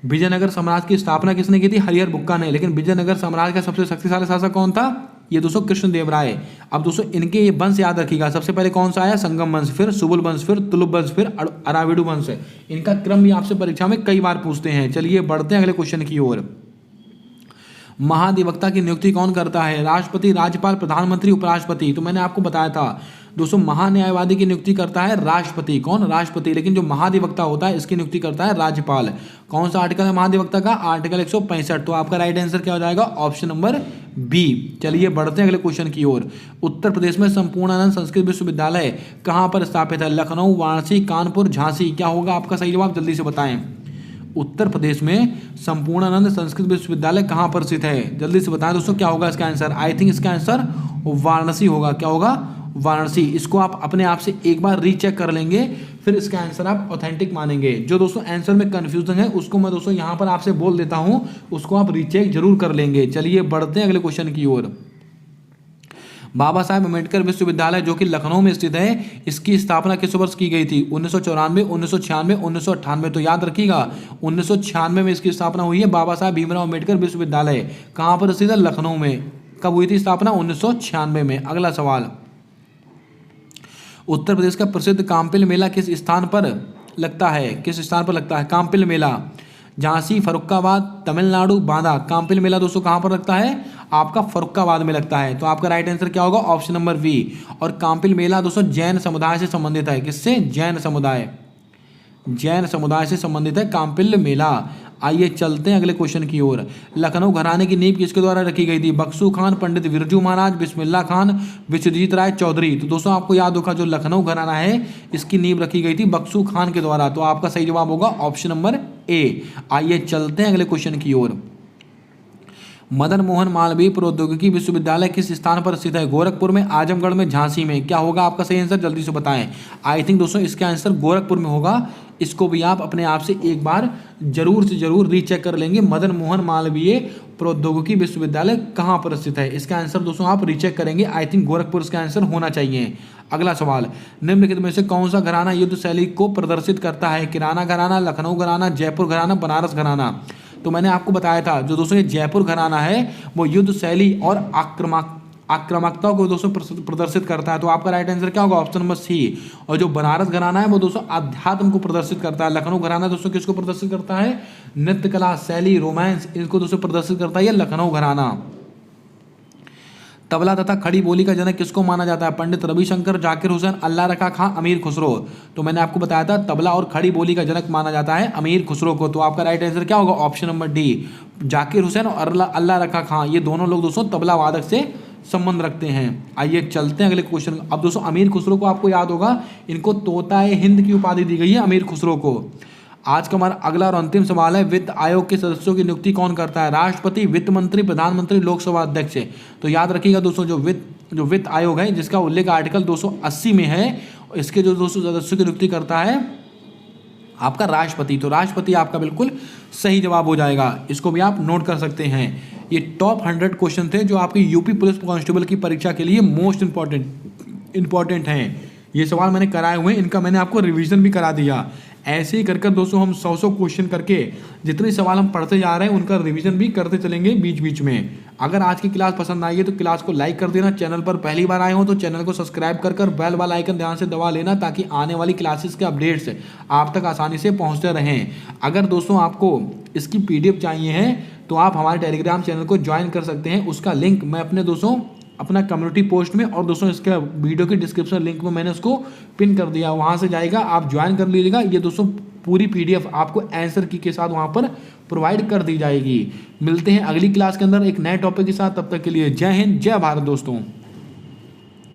S2: विजयनगर साम्राज्य की स्थापना किसने की थी? हरिहर बुक्का ने। लेकिन विजयनगर साम्राज्य का सबसे शक्तिशाली शासक कौन था? ये दोस्तों कृष्णदेव राय। अब दोस्तों इनके ये वंश याद रखिएगा, सबसे पहले कौन सा आया? संगम वंश, फिर सुबुल वंश, फिर तुलुप वंश, फिर अराविडु वंश। इनका क्रम भी आपसे परीक्षा में कई बार पूछते हैं। चलिए बढ़ते हैं अगले क्वेश्चन की ओर। महाधिवक्ता की नियुक्ति कौन करता है? राष्ट्रपति, राज्यपाल, प्रधानमंत्री, उपराष्ट्रपति। तो मैंने आपको बताया था दोस्तों, महान्यायवादी की नियुक्ति करता है राष्ट्रपति। कौन? राष्ट्रपति। लेकिन जो महाधिवक्ता होता है इसकी नियुक्ति करता है राज्यपाल। कौन सा आर्टिकल है महाधिवक्ता का? आर्टिकल 165। तो आपका राइट आंसर क्या हो जाएगा? Option number B. चलिए बढ़ते हैं अगले क्वेश्चन की ओर। उत्तर प्रदेश में संपूर्णानंद संस्कृत विश्वविद्यालय कहाँ पर स्थापित है? लखनऊ, वाराणसी, कानपुर, झांसी। क्या होगा आपका सही जवाब? जल्दी से बताएं। उत्तर प्रदेश में संपूर्णानंद संस्कृत विश्वविद्यालय कहाँ पर स्थित है? जल्दी से बताएं दोस्तों, क्या होगा इसका आंसर? आई थिंक इसका आंसर वाराणसी होगा। क्या होगा? वाराणसी। इसको आप अपने आप से एक बार रीचेक कर लेंगे, फिर इसका आंसर आप ऑथेंटिक मानेंगे। जो दोस्तों आंसर में कंफ्यूजन है उसको मैं दोस्तों यहाँ पर आपसे बोल देता हूँ, उसको आप रीचेक जरूर कर लेंगे। चलिए बढ़ते हैं अगले क्वेश्चन की ओर। बाबा साहेब अम्बेडकर विश्वविद्यालय जो कि लखनऊ में स्थित है, इसकी स्थापना किस वर्ष की गई थी? 1994, 1996, 1998। तो याद रखिएगा 1996 में इसकी स्थापना हुई है। बाबा साहेब भीमराव अम्बेडकर विश्वविद्यालय कहाँ पर स्थित है? लखनऊ में। कब हुई थी स्थापना? 1996 में। अगला सवाल, उत्तर प्रदेश का प्रसिद्ध काम्पिल मेला किस स्थान पर लगता है? किस स्थान पर लगता है काम्पिल मेला? झांसी, फर्रुखाबाद, तमिलनाडु, बांदा। काम्पिल मेला दोस्तों कहाँ पर लगता है? आपका फर्रुखाबाद में लगता है। तो आपका राइट आंसर क्या होगा? Option number B. और काम्पिल मेला दोस्तों जैन समुदाय से संबंधित है। किससे? जैन समुदाय। जैन समुदाय से संबंधित है काम्पिल मेला। आइए चलते हैं अगले क्वेश्चन की ओर। लखनऊ घराने की नींव किसके द्वारा रखी गई थी? बख्शू खान, पंडित बिरजू महाराज, बिस्मिल्ला खान, विश्वजीत राय चौधरी। तो दोस्तों आपको याद होगा जो लखनऊ घराना है इसकी नींव रखी गई थी बख्शू खान के द्वारा। तो आपका सही जवाब होगा ऑप्शन नंबर ए। आइए चलते हैं अगले क्वेश्चन की ओर। मदन मोहन मालवीय प्रौद्योगिकी विश्वविद्यालय किस स्थान पर स्थित है? गोरखपुर में, आजमगढ़ में, झांसी में। क्या होगा आपका सही आंसर? जल्दी से बताएं। आई थिंक दोस्तों इसका आंसर गोरखपुर में होगा। इसको भी आप अपने आप से एक बार जरूर से जरूर रीचेक कर लेंगे। मदन मोहन मालवीय प्रौद्योगिकी विश्वविद्यालय कहाँ पर स्थित है? इसका आंसर दोस्तों आप रीचेक करेंगे। आई थिंक गोरखपुर इसका आंसर होना चाहिए। अगला सवाल, निम्नलिखित में से कौन सा घराना युद्ध शैली को प्रदर्शित करता है? किराना घराना, लखनऊ घराना, जयपुर घराना, बनारस घराना। तो मैंने आपको बताया था जो दोस्तों ये जयपुर घराना है वो युद्ध शैली और आक्रामकता को दोस्तों प्रदर्शित करता है। तो आपका राइट आंसर क्या होगा? Option number C. और जो बनारस घराना है वो दोस्तों अध्यात्म को प्रदर्शित करता है। लखनऊ घराना दोस्तों किसको प्रदर्शित करता है? नृत्य कला, शैली, रोमांस, इनको दोस्तों प्रदर्शित करता है लखनऊ घराना। तबला तथा खड़ी बोली का जनक किसको माना जाता है? पंडित रविशंकर, जाकिर हुसैन, अल्लाह रखा खां, अमीर खुसरो। तो मैंने आपको बताया था तबला और खड़ी बोली का जनक माना जाता है अमीर खुसरो को। तो आपका राइट आंसर क्या होगा? Option number D. Zakir Hussain और अल्लाह रखा खां ये दोनों लोग दोस्तों तबला वादक से संबंध रखते हैं। आइए चलते हैं अगले क्वेश्चन। अब दोस्तों अमीर खुसरो को आपको याद होगा इनको तोता-ए हिंद की उपाधि दी गई है अमीर खुसरो को। आज का हमारा अगला और अंतिम सवाल है, वित्त आयोग के सदस्यों की नियुक्ति कौन करता है? राष्ट्रपति, वित्त मंत्री, प्रधानमंत्री, लोकसभा अध्यक्ष। तो याद रखिएगा दोस्तों जो वित्त आयोग है जिसका उल्लेख आर्टिकल 280 में है, इसके जो दोस्तों सदस्यों की नियुक्ति करता है आपका राष्ट्रपति। तो राष्ट्रपति आपका बिल्कुल सही जवाब हो जाएगा। इसको भी आप नोट कर सकते हैं। ये टॉप 100 क्वेश्चन थे जो आपकी यूपी पुलिस कांस्टेबल की परीक्षा के लिए मोस्ट इंपॉर्टेंट हैं। ये सवाल मैंने कराए हुए हैं, इनका मैंने आपको रिवीजन भी करा दिया। ऐसे ही कर दोस्तों हम 100 क्वेश्चन करके जितने सवाल हम पढ़ते जा रहे हैं उनका रिवीजन भी करते चलेंगे बीच बीच में। अगर आज की क्लास पसंद आई है तो क्लास को लाइक कर देना। चैनल पर पहली बार आए हो तो चैनल को सब्सक्राइब कर बेल वाला आइकन ध्यान से दबा लेना ताकि आने वाली क्लासेस के अपडेट्स आप तक आसानी से पहुँचते रहें। अगर दोस्तों आपको इसकी PDF चाहिए है तो आप हमारे टेलीग्राम चैनल को ज्वाइन कर सकते हैं। उसका लिंक मैं अपना कम्युनिटी पोस्ट में और दोस्तों इसके वीडियो की डिस्क्रिप्शन लिंक में मैंने उसको पिन कर दिया, वहाँ से जाएगा, आप ज्वाइन कर लीजिएगा। ये दोस्तों पूरी PDF आपको आंसर की के साथ वहाँ पर प्रोवाइड कर दी जाएगी। मिलते हैं अगली क्लास के अंदर एक नए टॉपिक के साथ, तब तक के लिए जय हिंद, जय भारत दोस्तों।